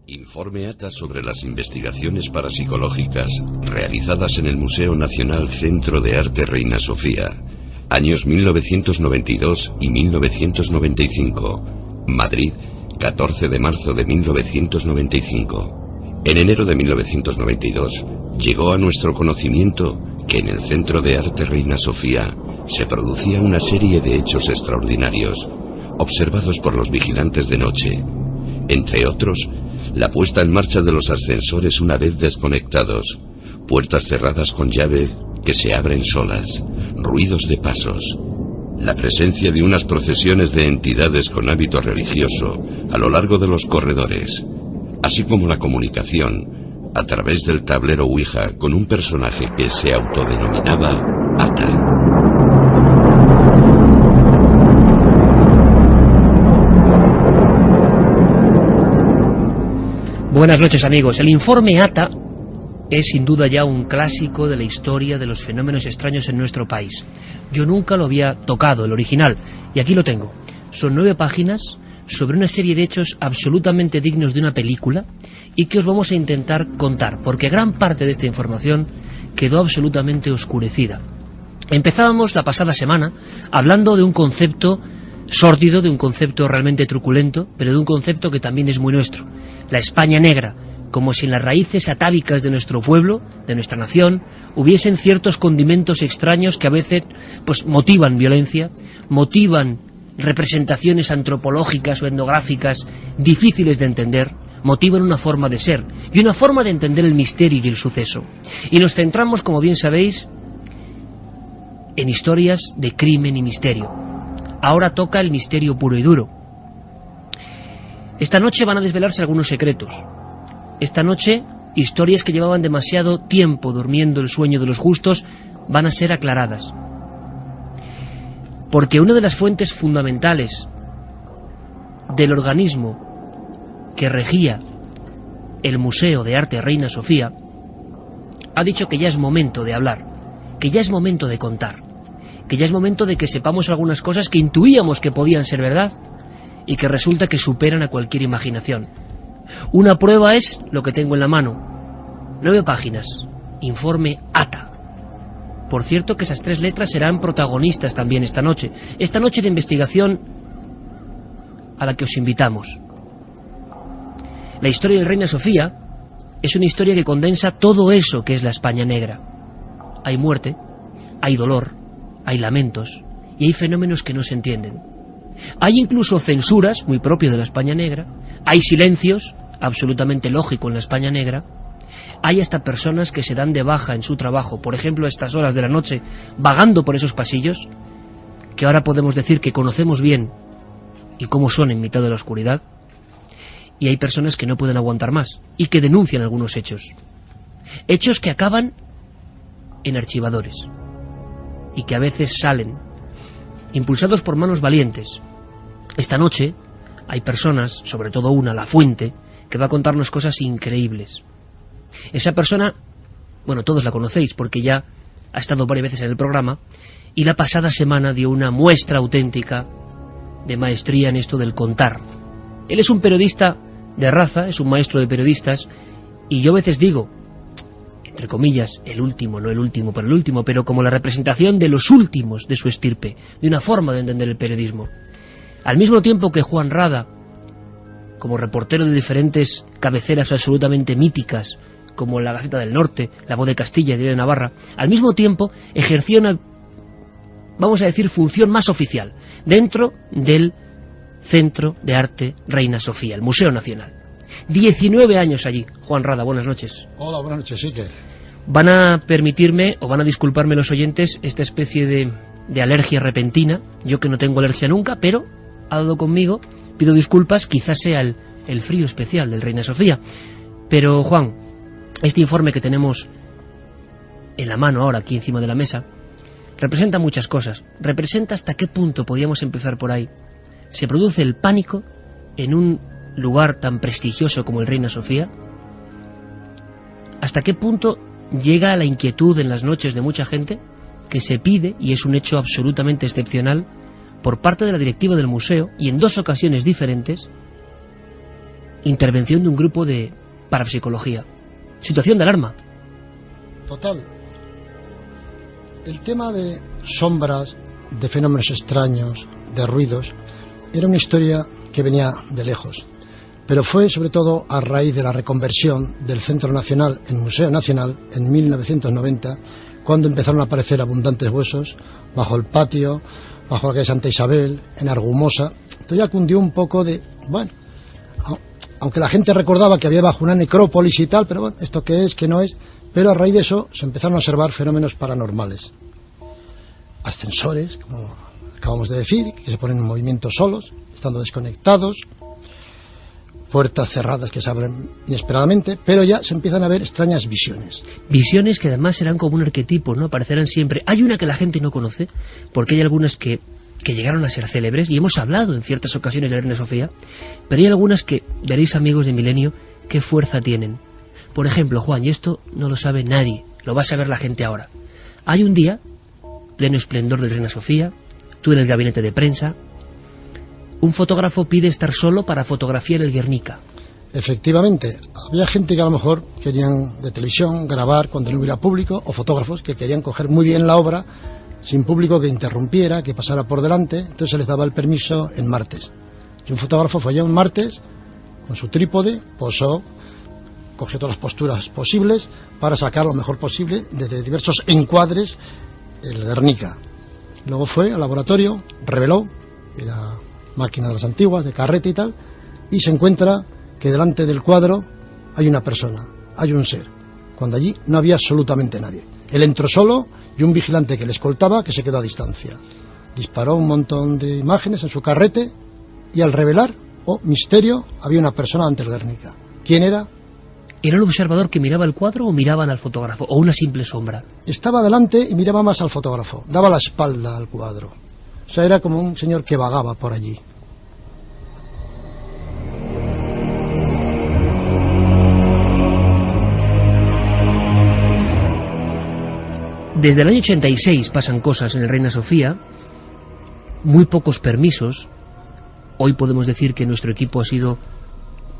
Informe ATA sobre las investigaciones parapsicológicas realizadas en el Museo Nacional Centro de Arte Reina Sofía, años 1992 y 1995, Madrid, 14 de marzo de 1995. En enero de 1992 llegó a nuestro conocimiento que en el Centro de Arte Reina Sofía se producía una serie de hechos extraordinarios, observados por los vigilantes de noche, entre otros, la puesta en marcha de los ascensores una vez desconectados, puertas cerradas con llave que se abren solas, ruidos de pasos, la presencia de unas procesiones de entidades con hábito religioso a lo largo de los corredores, así como la comunicación a través del tablero Ouija con un personaje que se autodenominaba Ata. Buenas noches, amigos. El informe ATA es sin duda ya un clásico de la historia de los fenómenos extraños en nuestro país. Yo nunca lo había tocado, el original, y aquí lo tengo. Son 9 páginas sobre una serie de hechos absolutamente dignos de una película y que os vamos a intentar contar, porque gran parte de esta información quedó absolutamente oscurecida. Empezábamos la pasada semana hablando de un concepto sórdido, de un concepto realmente truculento, pero de un concepto que también es muy nuestro, la España negra, como si en las raíces atávicas de nuestro pueblo, de nuestra nación, hubiesen ciertos condimentos extraños que a veces pues motivan violencia, motivan representaciones antropológicas o etnográficas difíciles de entender, motivan una forma de ser y una forma de entender el misterio y el suceso. Y nos centramos, como bien sabéis, en historias de crimen y misterio. Ahora toca el misterio puro y duro. Esta noche van a desvelarse algunos secretos. Esta noche, historias que llevaban demasiado tiempo durmiendo el sueño de los justos van a ser aclaradas. Porque una de las fuentes fundamentales del organismo que regía el Museo de Arte Reina Sofía ha dicho que ya es momento de hablar, que ya es momento de contar, que ya es momento de que sepamos algunas cosas que intuíamos que podían ser verdad y que resulta que superan a cualquier imaginación. Una prueba es lo que tengo en la mano. 9 páginas. Informe ATA. Por cierto que esas 3 letras serán protagonistas también esta noche de investigación a la que os invitamos. La historia de Reina Sofía es una historia que condensa todo eso que es la España negra. Hay muerte, hay dolor, hay lamentos y hay fenómenos que no se entienden. Hay incluso censuras, muy propio de la España negra, hay silencios, absolutamente lógico en la España negra, hay hasta personas que se dan de baja en su trabajo, por ejemplo a estas horas de la noche, vagando por esos pasillos, que ahora podemos decir que conocemos bien y cómo son en mitad de la oscuridad, y hay personas que no pueden aguantar más y que denuncian algunos hechos. Hechos que acaban en archivadores y que a veces salen impulsados por manos valientes. Esta noche hay personas, sobre todo una, La Fuente, que va a contarnos cosas increíbles. Esa persona, bueno, todos la conocéis porque ya ha estado varias veces en el programa y la pasada semana dio una muestra auténtica de maestría en esto del contar. Él es un periodista de raza, es un maestro de periodistas, y yo a veces digo, entre comillas, el último, no el último, pero el último, pero como la representación de los últimos de su estirpe, de una forma de entender el periodismo. Al mismo tiempo que Juan Rada, como reportero de diferentes cabeceras absolutamente míticas, como La Gaceta del Norte, La Voz de Castilla y de Navarra, al mismo tiempo ejerció una, vamos a decir, función más oficial, dentro del Centro de Arte Reina Sofía, el Museo Nacional. 19 años allí. Juan Rada, buenas noches. Hola, buenas noches, Iker. Van a permitirme, o van a disculparme los oyentes, esta especie de alergia repentina. Yo que no tengo alergia nunca, pero ha dado conmigo, pido disculpas, quizás sea el frío especial del Reina Sofía. Pero, Juan, este informe que tenemos en la mano ahora, aquí encima de la mesa, representa muchas cosas. Representa hasta qué punto podíamos empezar por ahí. Se produce el pánico en un lugar tan prestigioso como el Reina Sofía. ¿Hasta qué punto llega la inquietud en las noches de mucha gente que se pide, y es un hecho absolutamente excepcional, por parte de la directiva del museo, y en 2 ocasiones diferentes, intervención de un grupo de parapsicología. Situación de alarma. Total. El tema de sombras, de fenómenos extraños, de ruidos, era una historia que venía de lejos. Pero fue sobre todo a raíz de la reconversión del Centro Nacional en Museo Nacional en 1990, cuando empezaron a aparecer abundantes huesos bajo el patio, bajo la calle Santa Isabel, en Argumosa. Entonces ya cundió un poco de, bueno, aunque la gente recordaba que había bajo una necrópolis y tal, pero bueno, esto qué es, qué no es, pero a raíz de eso se empezaron a observar fenómenos paranormales. Ascensores, como acabamos de decir, que se ponen en movimiento solos, estando desconectados, puertas cerradas que se abren inesperadamente, pero ya se empiezan a ver extrañas visiones. Visiones que además serán como un arquetipo, ¿no? Aparecerán siempre. Hay una que la gente no conoce, porque hay algunas que llegaron a ser célebres, y hemos hablado en ciertas ocasiones de la Reina Sofía, pero hay algunas que, veréis amigos de Milenio, qué fuerza tienen. Por ejemplo, Juan, y esto no lo sabe nadie, lo va a saber la gente ahora. Hay un día, pleno esplendor de la Reina Sofía, tú en el gabinete de prensa, un fotógrafo pide estar solo para fotografiar el Guernica. Efectivamente, había gente que a lo mejor querían de televisión grabar cuando no hubiera público, o fotógrafos que querían coger muy bien la obra, sin público que interrumpiera, que pasara por delante, entonces se les daba el permiso en martes. Y un fotógrafo fue allá un martes, con su trípode, posó, cogió todas las posturas posibles para sacar lo mejor posible desde diversos encuadres el Guernica. Luego fue al laboratorio, reveló la máquina de las antiguas, de carrete y tal, y se encuentra que delante del cuadro hay una persona, hay un ser, cuando allí no había absolutamente nadie. Él entró solo y un vigilante que le escoltaba que se quedó a distancia. Disparó un montón de imágenes en su carrete y al revelar, oh misterio, había una persona ante el Guernica. ¿Quién era? ¿Era un observador que miraba el cuadro o miraban al fotógrafo, o una simple sombra? Estaba delante y miraba más al fotógrafo, daba la espalda al cuadro. O sea, era como un señor que vagaba por allí. Desde el año 86 pasan cosas en el Reina Sofía, muy pocos permisos. Hoy podemos decir que nuestro equipo ha sido,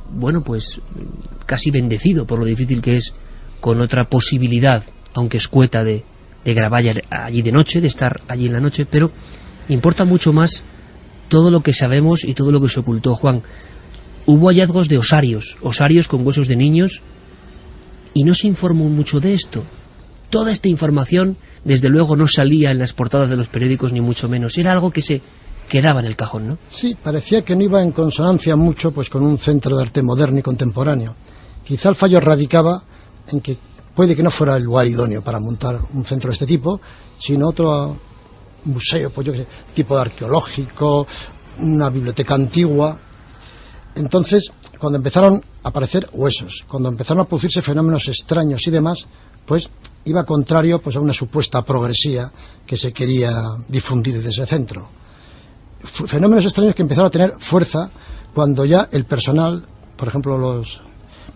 bueno, pues casi bendecido por lo difícil que es, con otra posibilidad, aunque escueta, de grabar allí de noche, de estar allí en la noche, pero importa mucho más todo lo que sabemos y todo lo que se ocultó, Juan. Hubo hallazgos de osarios con huesos de niños, y no se informó mucho de esto. Toda esta información, desde luego, no salía en las portadas de los periódicos, ni mucho menos. Era algo que se quedaba en el cajón, ¿no? Sí, parecía que no iba en consonancia mucho pues con un centro de arte moderno y contemporáneo. Quizá el fallo radicaba en que puede que no fuera el lugar idóneo para montar un centro de este tipo, sino otro museo, pues yo qué sé, tipo de arqueológico, una biblioteca antigua. Entonces, cuando empezaron a aparecer huesos, cuando empezaron a producirse fenómenos extraños y demás, pues iba contrario pues a una supuesta progresía que se quería difundir desde ese centro. Fenómenos extraños que empezaron a tener fuerza cuando ya el personal, por ejemplo los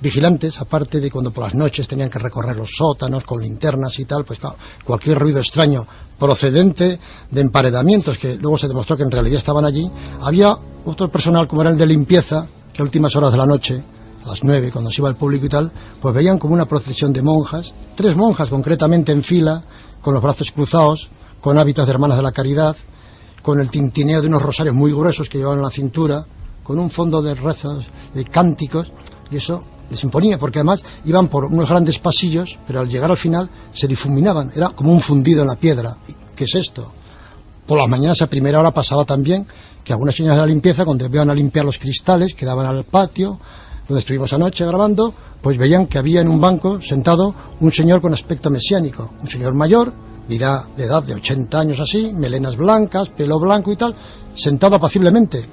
vigilantes, aparte de cuando por las noches tenían que recorrer los sótanos con linternas y tal, pues claro, cualquier ruido extraño procedente de emparedamientos que luego se demostró que en realidad estaban allí, había otro personal como era el de limpieza, que a últimas horas de la noche, a las 9, cuando se iba el público y tal, pues veían como una procesión de monjas, 3 monjas concretamente en fila, con los brazos cruzados, con hábitos de hermanas de la caridad, con el tintineo de unos rosarios muy gruesos que llevaban en la cintura, con un fondo de rezos, de cánticos, y eso les imponía, porque además iban por unos grandes pasillos, pero al llegar al final se difuminaban, era como un fundido en la piedra. ¿Qué es esto? Por las mañanas a primera hora pasaba también que algunas señoras de la limpieza, cuando iban a limpiar los cristales que daban al patio, donde estuvimos anoche grabando, pues veían que había en un banco sentado un señor con aspecto mesiánico, un señor mayor, de edad de 80 años así, melenas blancas, pelo blanco y tal, sentado apaciblemente,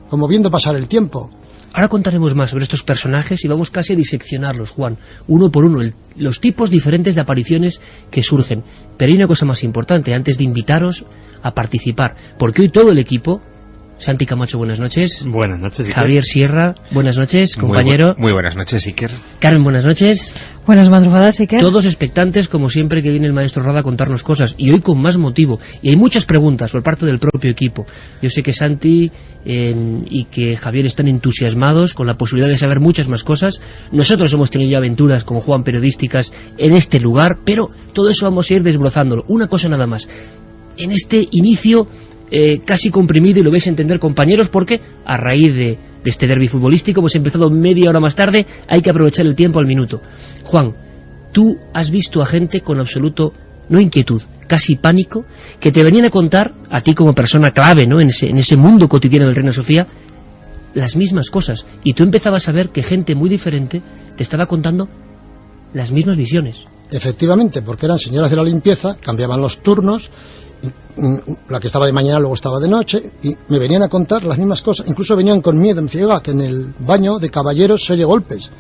como viendo pasar el tiempo. Ahora contaremos más sobre estos personajes y vamos casi a diseccionarlos, Juan, uno por uno, los tipos diferentes de apariciones que surgen. Pero hay una cosa más importante, antes de invitaros a participar, porque hoy todo el equipo Santi Camacho, buenas noches. Buenas noches, Iker. Javier Sierra, buenas noches, compañero. Muy buenas noches, Iker. Carmen, buenas noches. Buenas madrugadas, Iker. Todos expectantes, como siempre, que viene el maestro Rada a contarnos cosas, y hoy con más motivo. Y hay muchas preguntas por parte del propio equipo. Yo sé que Santi y que Javier están entusiasmados con la posibilidad de saber muchas más cosas. Nosotros hemos tenido ya aventuras, como Juan, periodísticas en este lugar, pero todo eso vamos a ir desbrozándolo. Una cosa nada más. En este inicio casi comprimido, y lo vais a entender, compañeros, porque a raíz de este derbi futbolístico hemos empezado media hora más tarde, hay que aprovechar el tiempo al minuto. Juan, tú has visto a gente con absoluto, no inquietud, casi pánico, que te venían a contar, a ti como persona clave, ¿no?, en ese mundo cotidiano del Reina Sofía, las mismas cosas, y tú empezabas a ver que gente muy diferente te estaba contando las mismas visiones. Efectivamente, porque eran señoras de la limpieza, cambiaban los turnos, la que estaba de mañana luego estaba de noche, y me venían a contar las mismas cosas. Incluso venían con miedo, me decía, oiga, que en el baño de caballeros se oye golpes,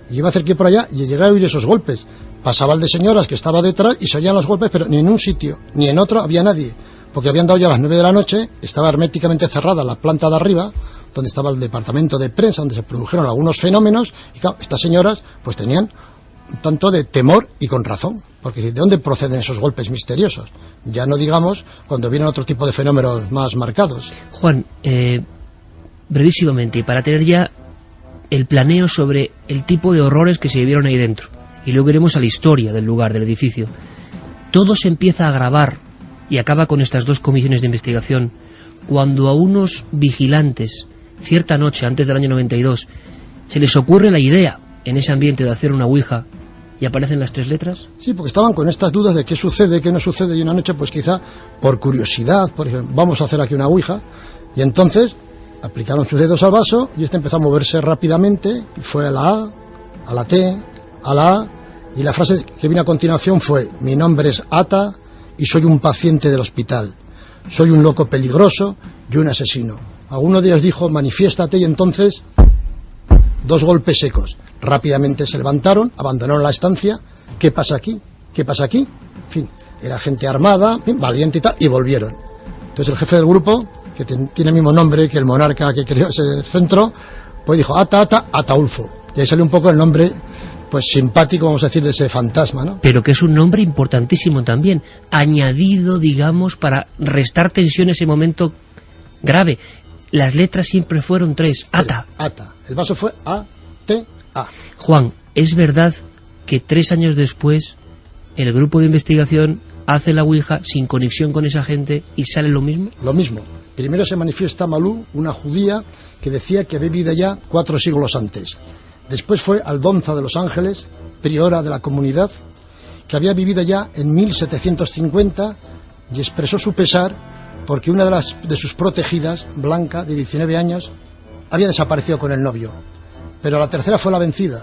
y yo me acerqué por allá y llegué a oír esos golpes. Pasaba el de señoras que estaba detrás y se oían los golpes, pero ni en un sitio ni en otro había nadie, porque habían dado ya las 9 de la noche, estaba herméticamente cerrada la planta de arriba, donde estaba el departamento de prensa, donde se produjeron algunos fenómenos, y claro, estas señoras pues tenían un tanto de temor, y con razón, porque ¿de dónde proceden esos golpes misteriosos? Ya no digamos cuando vienen otro tipo de fenómenos más marcados. Juan, brevísimamente, para tener ya el planeo sobre el tipo de horrores que se vivieron ahí dentro, y luego iremos a la historia del lugar, del edificio. Todo se empieza a agravar y acaba con estas dos comisiones de investigación cuando a unos vigilantes, cierta noche antes del año 92, se les ocurre la idea, en ese ambiente, de hacer una ouija, y aparecen las 3 letras. Sí, porque estaban con estas dudas de qué sucede, qué no sucede, y una noche pues quizá por curiosidad, por ejemplo, vamos a hacer aquí una ouija, y entonces aplicaron sus dedos al vaso y este empezó a moverse rápidamente, y fue a la A, a la T, a la A, y la frase que vino a continuación fue: mi nombre es Ata y soy un paciente del hospital, soy un loco peligroso y un asesino. Alguno de ellos dijo manifiéstate, y entonces 2 golpes secos. Rápidamente se levantaron, abandonaron la estancia. ¿Qué pasa aquí? ¿Qué pasa aquí? En fin, era gente armada, valiente y tal, y volvieron. Entonces el jefe del grupo, que tiene el mismo nombre que el monarca que creó ese centro, pues dijo Ataulfo. Y ahí salió un poco el nombre, pues simpático, vamos a decir, de ese fantasma, ¿no? Pero que es un nombre importantísimo también, añadido, digamos, para restar tensión en ese momento grave. Las letras siempre fueron 3, Ata. Ata. El vaso fue A-T-A. Juan, ¿es verdad que 3 años después el grupo de investigación hace la ouija sin conexión con esa gente y sale lo mismo? Lo mismo. Primero se manifiesta Malú, una judía que decía que había vivido ya 4 siglos antes. Después fue Aldonza de los Ángeles, priora de la comunidad, que había vivido ya en 1750 y expresó su pesar porque una de sus protegidas, Blanca, de 19 años, había desaparecido con el novio. Pero la tercera fue la vencida.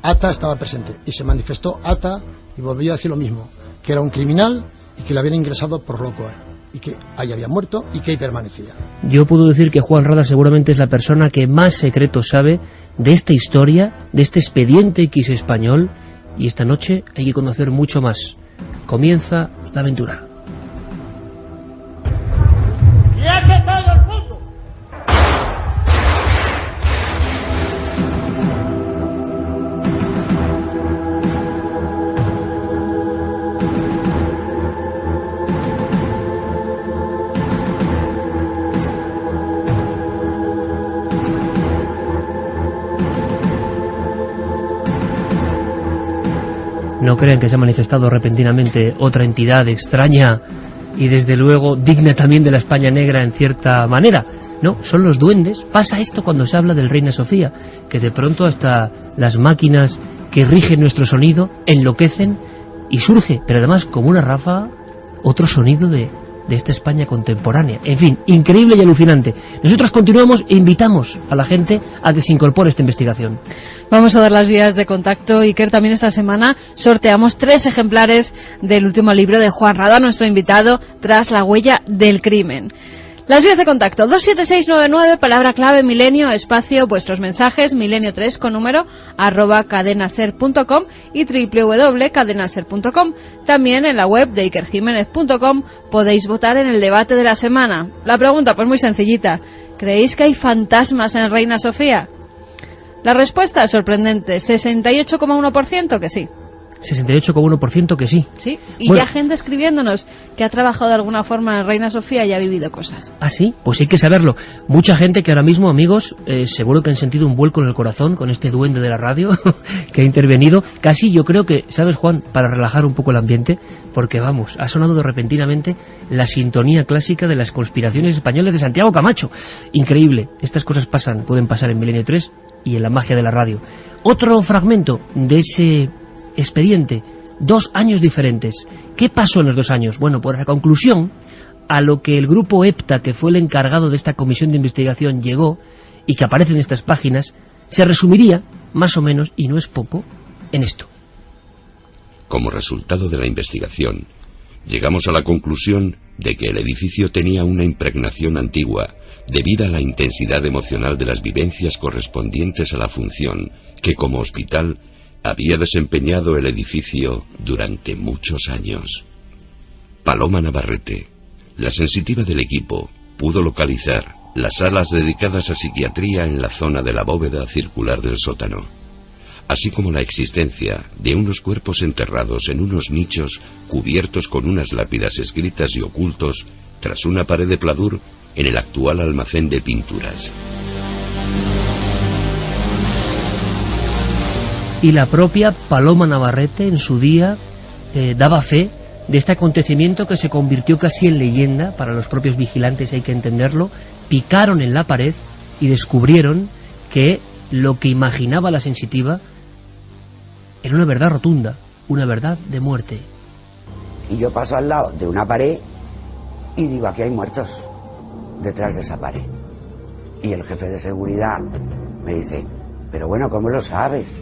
Ata estaba presente y se manifestó Ata y volvía a decir lo mismo, que era un criminal y que le habían ingresado por loco, y que ahí había muerto y que ahí permanecía. Yo puedo decir que Juan Rada seguramente es la persona que más secretos sabe de esta historia, de este expediente X español, y esta noche hay que conocer mucho más. Comienza la aventura. No crean que se ha manifestado repentinamente otra entidad extraña y desde luego digna también de la España negra en cierta manera. No, son los duendes. Pasa esto cuando se habla del Reina Sofía, que de pronto hasta las máquinas que rigen nuestro sonido enloquecen y surge, pero además como una ráfaga, otro sonido de esta España contemporánea. En fin, increíble y alucinante. Nosotros continuamos e invitamos a la gente a que se incorpore a esta investigación. Vamos a dar las vías de contacto. Iker, también esta semana sorteamos 3 ejemplares del último libro de Juan Rada, nuestro invitado, Tras la huella del crimen. Las vías de contacto: 27699, palabra clave milenio, espacio, vuestros mensajes, milenio3 con número, @cadenaser.com y www.cadenaser.com. También en la web de ikerjimenez.com podéis votar en el debate de la semana. La pregunta, pues muy sencillita: ¿Creéis que hay fantasmas en Reina Sofía? La respuesta es sorprendente, 68,1% que sí. 68,1% que sí. Sí, y bueno, ya gente escribiéndonos que ha trabajado de alguna forma en Reina Sofía y ha vivido cosas. ¿Ah, sí? Pues hay que saberlo. Mucha gente que ahora mismo, amigos, seguro que han sentido un vuelco en el corazón con este duende de la radio que ha intervenido. Casi yo creo que, ¿sabes, Juan? Para relajar un poco el ambiente, porque vamos, ha sonado repentinamente la sintonía clásica de las conspiraciones españolas de Santiago Camacho. Increíble. Estas cosas pueden pasar en Milenio 3 y en la magia de la radio. Otro fragmento de ese expediente, 2 años diferentes. ¿Qué pasó en los 2 años? Bueno, por la conclusión a lo que el grupo EPTA, que fue el encargado de esta comisión de investigación, llegó, y que aparece en estas páginas, se resumiría, más o menos, y no es poco, en esto. Como resultado de la investigación, llegamos a la conclusión de que el edificio tenía una impregnación antigua debido a la intensidad emocional de las vivencias correspondientes a la función que como hospital había desempeñado el edificio durante muchos años. Paloma Navarrete, la sensitiva del equipo, pudo localizar las salas dedicadas a psiquiatría en la zona de la bóveda circular del sótano, así como la existencia de unos cuerpos enterrados en unos nichos cubiertos con unas lápidas escritas y ocultos tras una pared de pladur en el actual almacén de pinturas. Y la propia Paloma Navarrete en su día daba fe de este acontecimiento que se convirtió casi en leyenda para los propios vigilantes, hay que entenderlo. Picaron en la pared y descubrieron que lo que imaginaba la sensitiva era una verdad rotunda, una verdad de muerte. Y yo paso al lado de una pared y digo, aquí hay muertos detrás de esa pared. Y el jefe de seguridad me dice, pero bueno, ¿cómo lo sabes?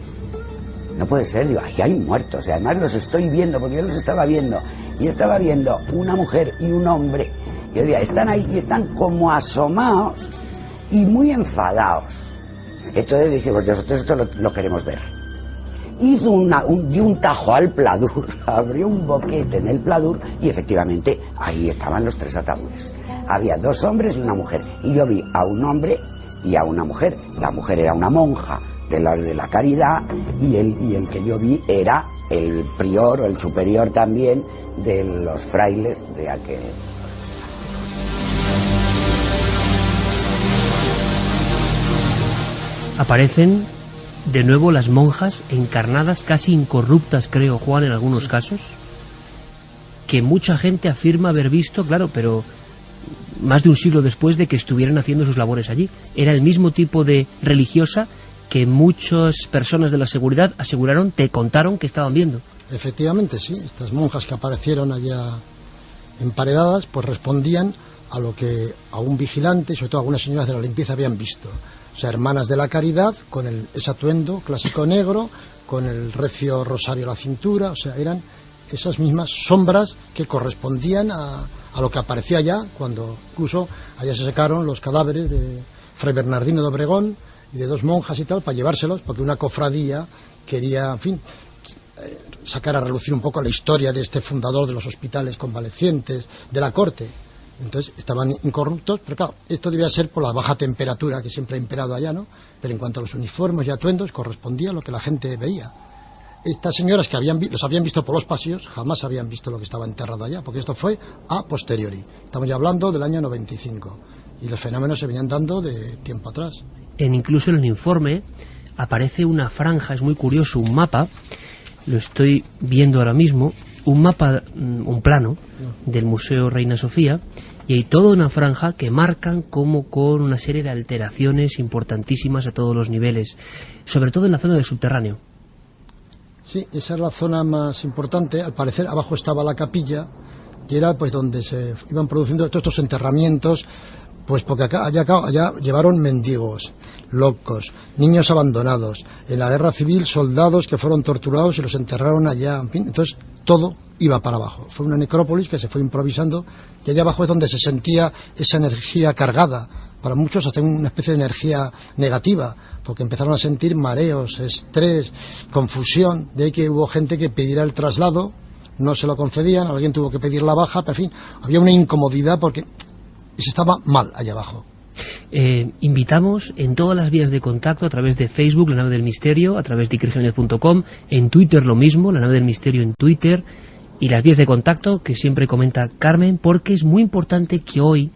No puede ser, digo, ahí hay muertos, y además los estoy viendo, porque yo los estaba viendo, y estaba viendo una mujer y un hombre, y yo digo, están ahí y están como asomados y muy enfadados. Entonces dije, pues nosotros esto lo queremos ver. Hizo dio un tajo al pladur, abrió un boquete en el pladur, y efectivamente ahí estaban los 3 ataúdes. Había 2 hombres y una mujer, y yo vi a un hombre y a una mujer. La mujer era una monja de la caridad, y el que yo vi era el prior o el superior también de los frailes de aquel hospital. Aparecen de nuevo las monjas encarnadas, casi incorruptas, creo, Juan, en algunos casos, que mucha gente afirma haber visto, claro, pero más de un siglo después de que estuvieran haciendo sus labores allí. Era el mismo tipo de religiosa que muchas personas de la seguridad te contaron que estaban viendo. Efectivamente, sí. Estas monjas que aparecieron allá emparedadas, pues respondían a lo que a un vigilante, sobre todo algunas señoras de la limpieza, habían visto. O sea, hermanas de la caridad, con ese atuendo clásico negro, con el recio rosario a la cintura. O sea, eran esas mismas sombras que correspondían a lo que aparecía allá, cuando incluso allá se sacaron los cadáveres de Fray Bernardino de Obregón y de 2 monjas y tal, para llevárselos, porque una cofradía quería, en fin, sacar a relucir un poco la historia de este fundador de los hospitales convalecientes de la corte. Entonces estaban incorruptos, pero claro, esto debía ser por la baja temperatura que siempre ha imperado allá, ¿no? Pero en cuanto a los uniformes y atuendos, correspondía a lo que la gente veía. Estas señoras que los habían visto por los pasillos, jamás habían visto lo que estaba enterrado allá, porque esto fue a posteriori. Estamos ya hablando del año 95, y los fenómenos se venían dando de tiempo atrás. Incluso en el informe aparece una franja, es muy curioso, un mapa, lo estoy viendo ahora mismo, un mapa, un plano del Museo Reina Sofía, y hay toda una franja que marcan como con una serie de alteraciones importantísimas a todos los niveles, sobre todo en la zona del subterráneo. Sí, esa es la zona más importante. Al parecer abajo estaba la capilla, y era pues donde se iban produciendo todos estos enterramientos, pues porque allá llevaron mendigos, locos, niños abandonados, en la guerra civil soldados que fueron torturados y los enterraron allá, en fin, entonces todo iba para abajo. Fue una necrópolis que se fue improvisando, y allá abajo es donde se sentía esa energía cargada, para muchos hasta una especie de energía negativa, porque empezaron a sentir mareos, estrés, confusión. De ahí que hubo gente que pidiera el traslado, no se lo concedían, alguien tuvo que pedir la baja, pero en fin, había una incomodidad porque se estaba mal allá abajo. Invitamos en todas las vías de contacto, a través de Facebook, La Nave del Misterio, a través de ikerjimenez.com, en Twitter lo mismo, La Nave del Misterio en Twitter, y las vías de contacto que siempre comenta Carmen, porque es muy importante que hoy,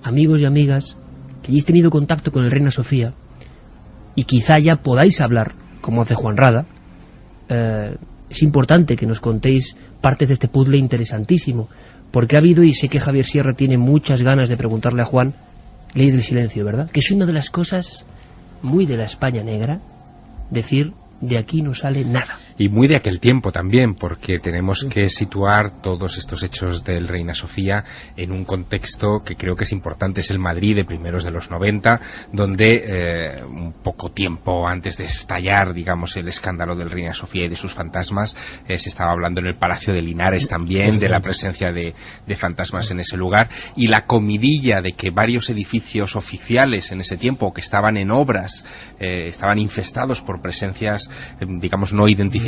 amigos y amigas, que hayáis tenido contacto con el Reina Sofía, y quizá ya podáis hablar, como hace Juan Rada. Es importante que nos contéis partes de este puzzle interesantísimo, porque ha habido, y sé que Javier Sierra tiene muchas ganas de preguntarle a Juan, ley del silencio, ¿verdad? Que es una de las cosas muy de la España negra, decir, de aquí no sale nada. Y muy de aquel tiempo también, porque tenemos que situar todos estos hechos del Reina Sofía en un contexto que creo que es importante. Es el Madrid de primeros de los 90, donde un poco tiempo antes de estallar, digamos, el escándalo del Reina Sofía y de sus fantasmas, se estaba hablando en el Palacio de Linares también de la presencia de fantasmas en ese lugar, y la comidilla de que varios edificios oficiales en ese tiempo que estaban en obras, estaban infestados por presencias, digamos, no identificadas,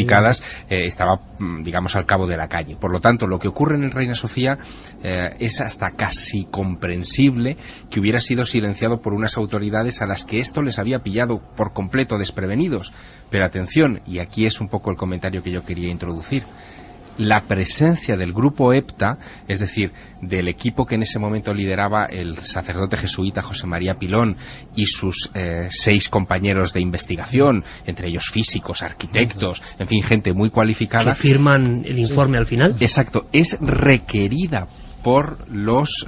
estaba, digamos, al cabo de la calle. Por lo tanto, lo que ocurre en el Reina Sofía es hasta casi comprensible que hubiera sido silenciado por unas autoridades a las que esto les había pillado por completo desprevenidos. Pero atención, y aquí es un poco el comentario que yo quería introducir, la presencia del grupo EPTA, es decir, del equipo que en ese momento lideraba el sacerdote jesuita José María Pilón y sus 6 compañeros de investigación, entre ellos físicos, arquitectos, en fin, gente muy cualificada. Que firman el informe al final. Exacto, es requerida por los,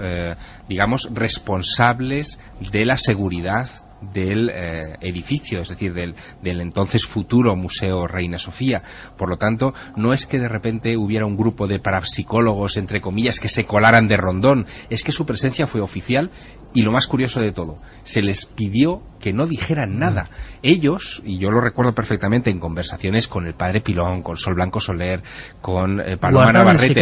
digamos, responsables de la seguridad del edificio, es decir, del entonces futuro Museo Reina Sofía. Por lo tanto, no es que de repente hubiera un grupo de parapsicólogos, entre comillas, que se colaran de rondón, es que su presencia fue oficial, y lo más curioso de todo, se les pidió que no dijeran nada. Ellos, y yo lo recuerdo perfectamente en conversaciones con el padre Pilón, con Sol Blanco Soler, con Paloma Navarrete,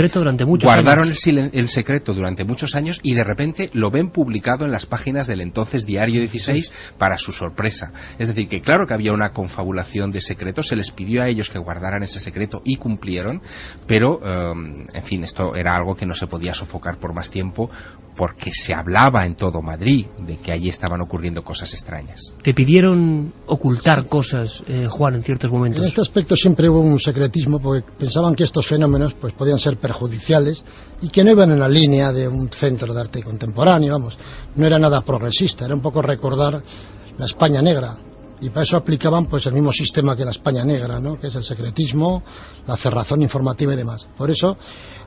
guardaron el secreto durante muchos años, y de repente lo ven publicado en las páginas del entonces Diario 16, para su sorpresa. Es decir, que claro que había una confabulación de secretos, se les pidió a ellos que guardaran ese secreto y cumplieron, pero, en fin, esto era algo que no se podía sofocar por más tiempo, porque se hablaba en todo Madrid de que allí estaban ocurriendo cosas extrañas. ¿Te pidieron ocultar cosas, Juan, en ciertos momentos? En este aspecto siempre hubo un secretismo, porque pensaban que estos fenómenos pues podían ser perjudiciales y que no iban en la línea de un centro de arte contemporáneo, vamos, no era nada progresista, era un poco recordar la España negra, y para eso aplicaban pues el mismo sistema que la España negra, ¿no?, que es el secretismo, la cerrazón informativa y demás. Por eso,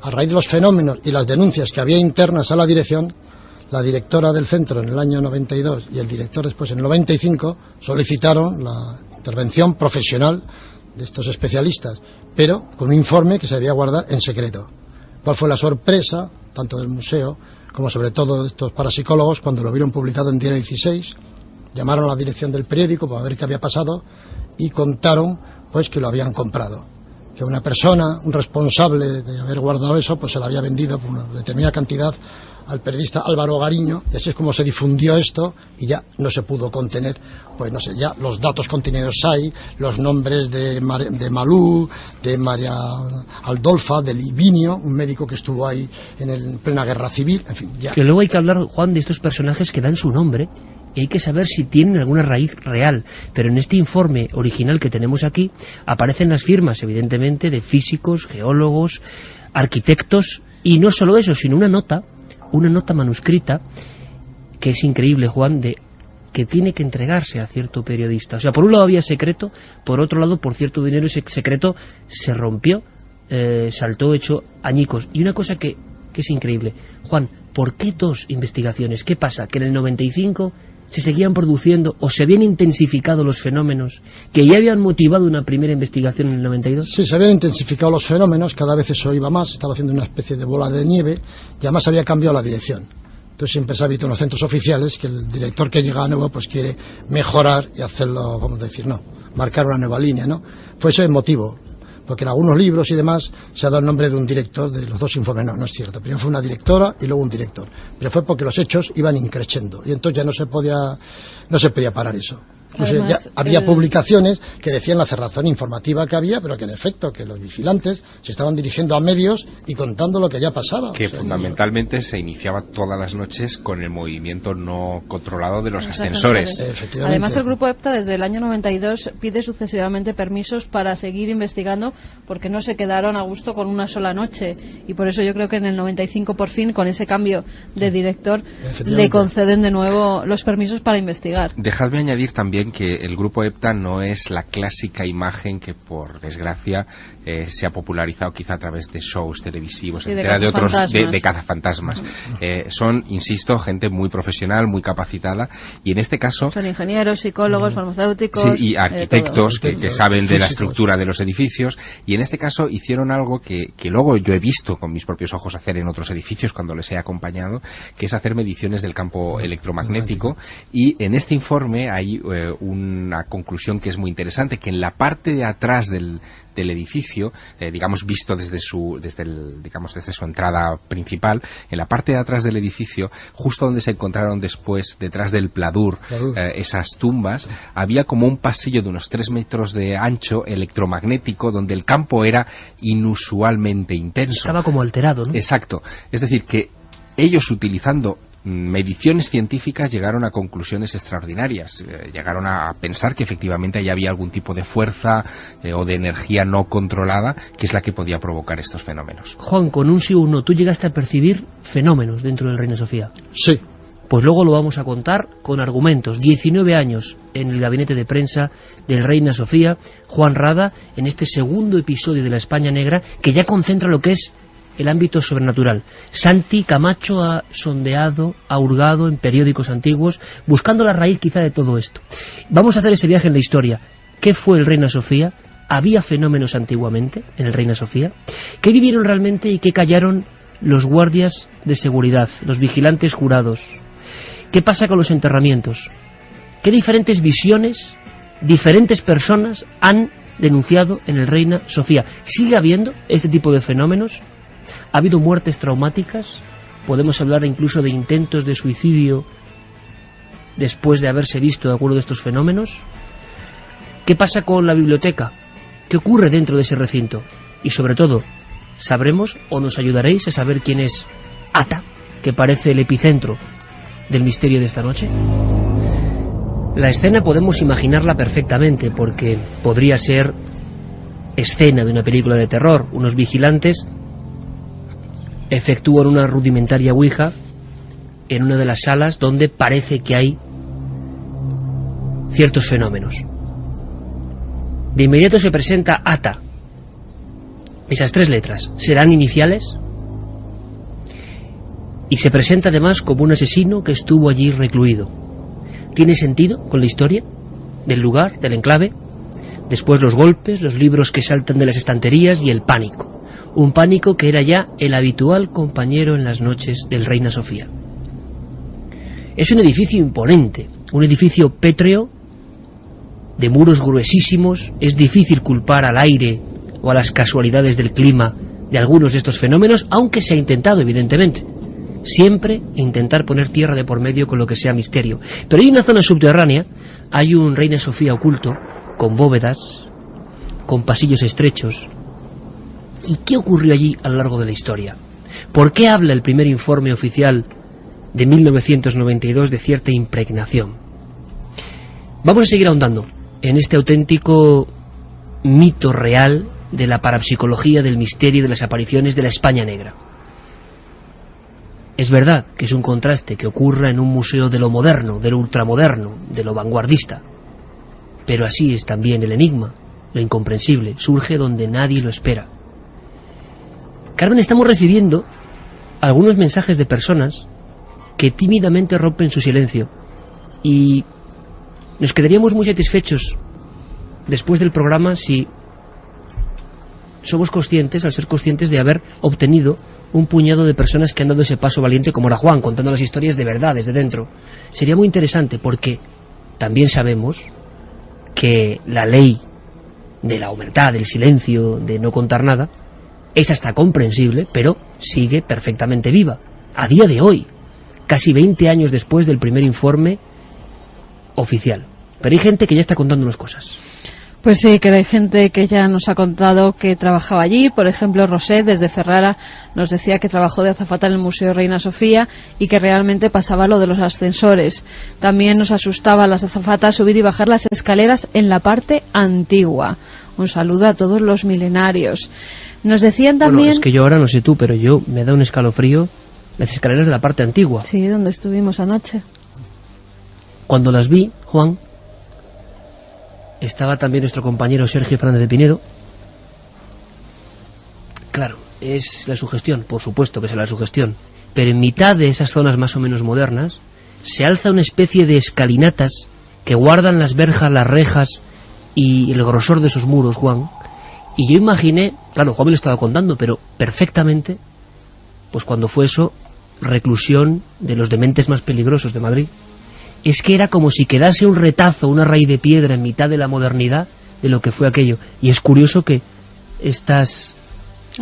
a raíz de los fenómenos y las denuncias que había internas a la dirección, la directora del centro en el año 92 y el director después en el 95 solicitaron la intervención profesional de estos especialistas, pero con un informe que se debía guardar en secreto. ¿Cuál fue la sorpresa, tanto del museo como sobre todo de estos parapsicólogos, cuando lo vieron publicado en Diario 16? Llamaron a la dirección del periódico para ver qué había pasado y contaron pues que lo habían comprado, que una persona, un responsable de haber guardado eso, pues se lo había vendido por una determinada cantidad al periodista Álvaro Gariño, y así es como se difundió esto, y ya no se pudo contener, pues no sé, ya los datos contenidos hay, los nombres de Malú, de María Aldolfa, de Livinio, un médico que estuvo ahí en plena guerra civil, en fin, ya. Que luego hay que hablar, Juan, de estos personajes que dan su nombre, y hay que saber si tienen alguna raíz real, pero en este informe original que tenemos aquí aparecen las firmas, evidentemente, de físicos, geólogos, arquitectos, y no solo eso, sino una nota manuscrita que es increíble, Juan, de que tiene que entregarse a cierto periodista. O sea, por un lado había secreto, por otro lado, por cierto dinero, ese secreto se rompió, saltó hecho añicos. Y una cosa que es increíble, Juan, ¿por qué 2 investigaciones? ¿Qué pasa? ¿Que en el 95 se seguían produciendo o se habían intensificado los fenómenos que ya habían motivado una primera investigación en el 92? Sí, se habían intensificado los fenómenos, cada vez eso iba más, estaba haciendo una especie de bola de nieve, y además había cambiado la dirección. Entonces siempre se ha visto en los centros oficiales que el director que llega nuevo pues quiere mejorar y hacerlo, vamos a decir, no, marcar una nueva línea, ¿no? Fue ese el motivo, porque en algunos libros y demás se ha dado el nombre de un director de los 2 informes. No es cierto. Primero fue una directora y luego un director. Pero fue porque los hechos iban increciendo y entonces ya no se podía parar eso. Incluso ya había publicaciones que decían la cerrazón informativa que había, pero que en efecto, que los vigilantes se estaban dirigiendo a medios y contando lo que ya pasaba. Que fundamentalmente se iniciaba todas las noches con el movimiento no controlado de los ascensores. Además, el grupo EPTA desde el año 92 pide sucesivamente permisos para seguir investigando, porque no se quedaron a gusto con una sola noche, y por eso yo creo que en el 95 por fin, con ese cambio de director, le conceden de nuevo los permisos para investigar. Dejadme añadir también que el grupo EPTA no es la clásica imagen que, por desgracia, se ha popularizado quizá a través de shows televisivos, sí, de otros de cazafantasmas. Son, insisto, gente muy profesional, muy capacitada, y en este caso son ingenieros, psicólogos, farmacéuticos, sí, y arquitectos que saben de la estructura de los edificios, y en este caso hicieron algo que luego yo he visto con mis propios ojos hacer en otros edificios cuando les he acompañado, que es hacer mediciones del campo electromagnético, y en este informe hay una conclusión que es muy interesante, que en la parte de atrás del edificio, digamos visto desde su entrada principal, en la parte de atrás del edificio, justo donde se encontraron después, detrás del pladur, esas tumbas, había como un pasillo de unos 3 metros de ancho electromagnético, donde el campo era inusualmente intenso. Estaba como alterado, ¿no? Exacto. Es decir, que ellos, utilizando mediciones científicas, llegaron a conclusiones extraordinarias. Llegaron a pensar que efectivamente ahí había algún tipo de fuerza o de energía no controlada, que es la que podía provocar estos fenómenos. Juan, con un sí o un no, ¿tú llegaste a percibir fenómenos dentro del Reina Sofía? Sí. Pues luego lo vamos a contar con argumentos. 19 años en el gabinete de prensa del Reina Sofía, Juan Rada, en este segundo episodio de la España Negra, que ya concentra lo que es el ámbito sobrenatural. Santi Camacho ha sondeado, ha hurgado en periódicos antiguos, buscando la raíz quizá de todo esto. Vamos a hacer ese viaje en la historia. ¿Qué fue el Reina Sofía? ¿Había fenómenos antiguamente en el Reina Sofía? ¿Qué vivieron realmente y qué callaron los guardias de seguridad, los vigilantes jurados? ¿Qué pasa con los enterramientos? ¿Qué diferentes visiones, diferentes personas han denunciado en el Reina Sofía? ¿Sigue habiendo este tipo de fenómenos? ¿Ha habido muertes traumáticas? ¿Podemos hablar incluso de intentos de suicidio después de haberse visto alguno de estos fenómenos? ¿Qué pasa con la biblioteca? ¿Qué ocurre dentro de ese recinto? Y sobre todo, ¿sabremos o nos ayudaréis a saber quién es Ata, que parece el epicentro del misterio de esta noche? La escena podemos imaginarla perfectamente, porque podría ser escena de una película de terror. Unos vigilantes efectúan una rudimentaria ouija en una de las salas donde parece que hay ciertos fenómenos. De inmediato se presenta Ata. Esas 3 letras serán iniciales, y se presenta además como un asesino que estuvo allí recluido. ¿Tiene sentido con la historia del lugar, del enclave? Después los golpes, los libros que saltan de las estanterías y el pánico. Un pánico que era ya el habitual compañero en las noches del Reina Sofía. Es un edificio imponente, un edificio pétreo, de muros gruesísimos. Es difícil culpar al aire o a las casualidades del clima de algunos de estos fenómenos, aunque se ha intentado, evidentemente. Siempre intentar poner tierra de por medio con lo que sea misterio. Pero hay una zona subterránea, hay un Reina Sofía oculto, con bóvedas, con pasillos estrechos. ¿Y qué ocurrió allí a lo largo de la historia? ¿Por qué habla el primer informe oficial de 1992 de cierta impregnación? Vamos a seguir ahondando en este auténtico mito real de la parapsicología, del misterio, de las apariciones de la España Negra. Es verdad que es un contraste que ocurra en un museo de lo moderno, de lo ultramoderno, de lo vanguardista, pero así es también el enigma, lo incomprensible, surge donde nadie lo espera. Carmen, estamos recibiendo algunos mensajes de personas que tímidamente rompen su silencio, y nos quedaríamos muy satisfechos después del programa si somos conscientes, al ser conscientes de haber obtenido un puñado de personas que han dado ese paso valiente, como era Juan, contando las historias de verdad desde dentro. Sería muy interesante, porque también sabemos que la ley de la omertad, del silencio, de no contar nada, es hasta comprensible, pero sigue perfectamente viva. A día de hoy, casi 20 años después del primer informe oficial. Pero hay gente que ya está contándonos cosas. Pues sí, que hay gente que ya nos ha contado que trabajaba allí. Por ejemplo, Rosé, desde Ferrara, nos decía que trabajó de azafata en el Museo Reina Sofía y que realmente pasaba lo de los ascensores. También nos asustaba a las azafatas subir y bajar las escaleras en la parte antigua. Un saludo a todos los milenarios. Nos decían también... Bueno, es que yo ahora no sé tú, pero yo me da un escalofrío las escaleras de la parte antigua. Sí, donde estuvimos anoche. Cuando las vi, Juan, estaba también nuestro compañero Sergio Fernández de Pinedo. Claro, es la sugestión, por supuesto que es la sugestión, pero en mitad de esas zonas más o menos modernas se alza una especie de escalinatas que guardan las verjas, las rejas y el grosor de esos muros, Juan. Y yo imaginé, claro, Juan me lo estaba contando, pero perfectamente, pues cuando fue eso, reclusión de los dementes más peligrosos de Madrid. Es que era como si quedase un retazo, una raíz de piedra en mitad de la modernidad de lo que fue aquello. Y es curioso que estas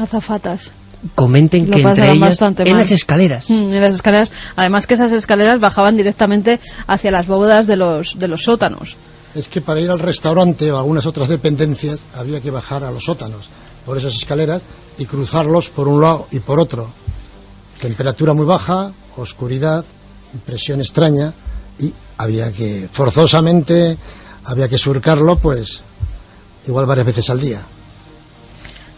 azafatas comenten que entre ellas en las escaleras. En las escaleras, además que esas escaleras bajaban directamente hacia las bóvedas de los sótanos. Es que para ir al restaurante o a algunas otras dependencias había que bajar a los sótanos por esas escaleras y cruzarlos por un lado y por otro. Temperatura muy baja, oscuridad, impresión extraña, y había que, forzosamente, había que surcarlo, pues, igual varias veces al día.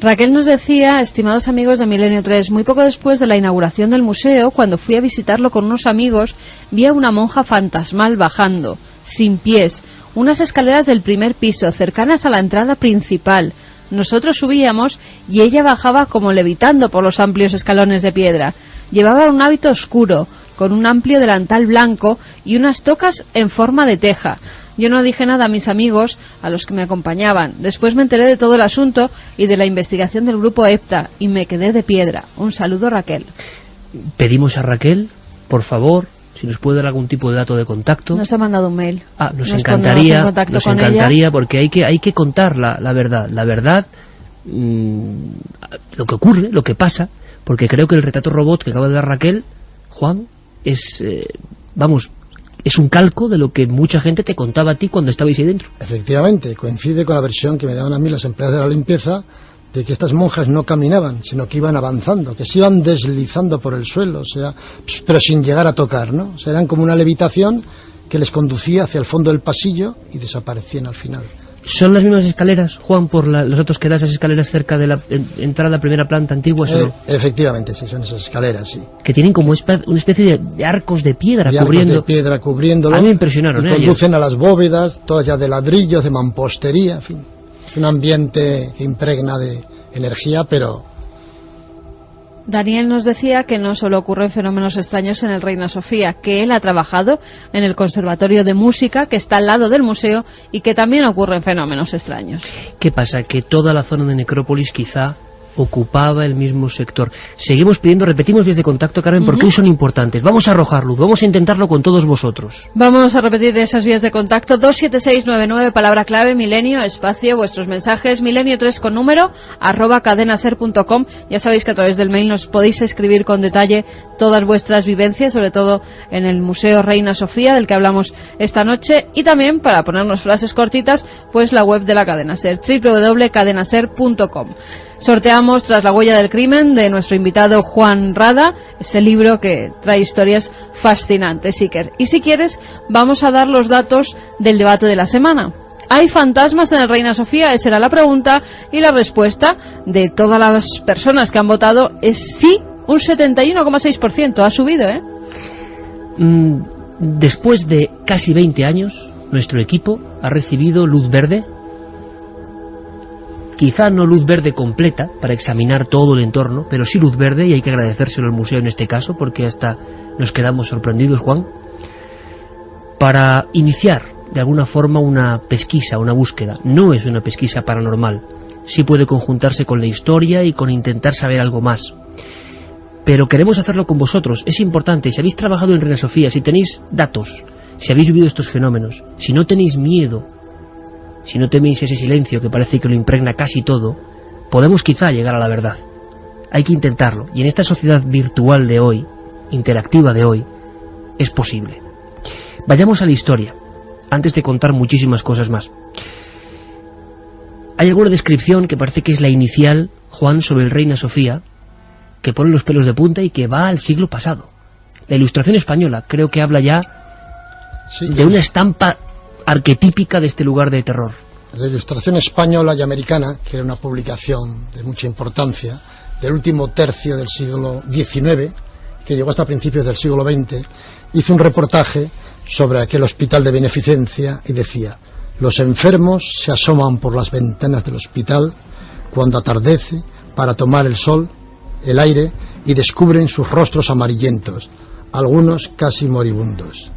Raquel nos decía, estimados amigos de Milenio 3, muy poco después de la inauguración del museo, cuando fui a visitarlo con unos amigos, vi a una monja fantasmal bajando, sin pies, unas escaleras del primer piso, cercanas a la entrada principal. Nosotros subíamos y ella bajaba como levitando por los amplios escalones de piedra. Llevaba un hábito oscuro, con un amplio delantal blanco y unas tocas en forma de teja. Yo no dije nada a mis amigos, a los que me acompañaban. Después me enteré de todo el asunto y de la investigación del grupo EPTA, y me quedé de piedra. Un saludo, Raquel. Pedimos a Raquel, por favor, si nos puede dar algún tipo de dato de contacto. Nos ha mandado un mail. Nos encantaría, porque hay que contar la verdad. La verdad, lo que ocurre, lo que pasa, porque creo que el retrato robot que acaba de dar Raquel, Juan, es, es un calco de lo que mucha gente te contaba a ti cuando estabais ahí dentro. Efectivamente, coincide con la versión que me daban a mí las empleadas de la limpieza, de que estas monjas no caminaban, sino que iban avanzando, que se iban deslizando por el suelo, o sea, pero sin llegar a tocar, ¿no? O sea, eran como una levitación que les conducía hacia el fondo del pasillo y desaparecían al final. ¿Son las mismas escaleras, Juan, por los datos que das, esas escaleras cerca de la entrada a la primera planta antigua? Efectivamente, sí, son esas escaleras, sí. Que tienen como una especie de arcos de piedra cubriéndolo. A mí me impresionaron, conducen a las bóvedas, todas ya de ladrillos, de mampostería, en fin. Es un ambiente que impregna de energía, pero... Daniel nos decía que no solo ocurren fenómenos extraños en el Reina Sofía, que él ha trabajado en el Conservatorio de Música, que está al lado del museo, y que también ocurren fenómenos extraños. ¿Qué pasa? Que toda la zona de Necrópolis quizá ocupaba el mismo sector. Seguimos pidiendo, repetimos vías de contacto, Carmen, porque hoy son importantes. Vamos a arrojar luz, vamos a intentarlo con todos vosotros. Vamos a repetir esas vías de contacto: 27699, palabra clave, milenio, espacio, vuestros mensajes, milenio3 con número, @cadenaser.com. Ya sabéis que a través del mail nos podéis escribir con detalle todas vuestras vivencias, sobre todo en el Museo Reina Sofía, del que hablamos esta noche, y también, para ponernos frases cortitas, pues la web de la Cadena Ser, www.cadenaser.com. Sorteamos Tras la huella del crimen, de nuestro invitado Juan Rada, ese libro que trae historias fascinantes, Iker. Y si quieres, vamos a dar los datos del debate de la semana. ¿Hay fantasmas en el Reina Sofía? Esa era la pregunta, y la respuesta de todas las personas que han votado es sí, un 71,6%. Ha subido, ¿eh? Después de casi 20 años, nuestro equipo ha recibido luz verde. Quizá no luz verde completa para examinar todo el entorno, pero sí luz verde, y hay que agradecérselo al museo en este caso, porque hasta nos quedamos sorprendidos, Juan, para iniciar de alguna forma una pesquisa, una búsqueda. No es una pesquisa paranormal, sí puede conjuntarse con la historia y con intentar saber algo más, pero queremos hacerlo con vosotros. Es importante, si habéis trabajado en Reina Sofía, si tenéis datos, si habéis vivido estos fenómenos, si no tenéis miedo, si no teméis ese silencio que parece que lo impregna casi todo, podemos quizá llegar a la verdad. Hay que intentarlo, y en esta sociedad virtual de hoy, interactiva de hoy, es posible. Vayamos a la historia. antes de contar muchísimas cosas más. Hay alguna descripción que parece que es la inicial, Juan, sobre el Reina Sofía, que pone los pelos de punta y que va al siglo pasado. La Ilustración española creo que habla ya de una estampa arquetípica de este lugar de terror. La Ilustración española y americana, que era una publicación de mucha importancia, del último tercio del siglo XIX, que llegó hasta principios del siglo XX, hizo un reportaje sobre aquel hospital de beneficencia y decía: los enfermos se asoman por las ventanas del hospital cuando atardece para tomar el sol, el aire, y descubren sus rostros amarillentos, algunos casi moribundos.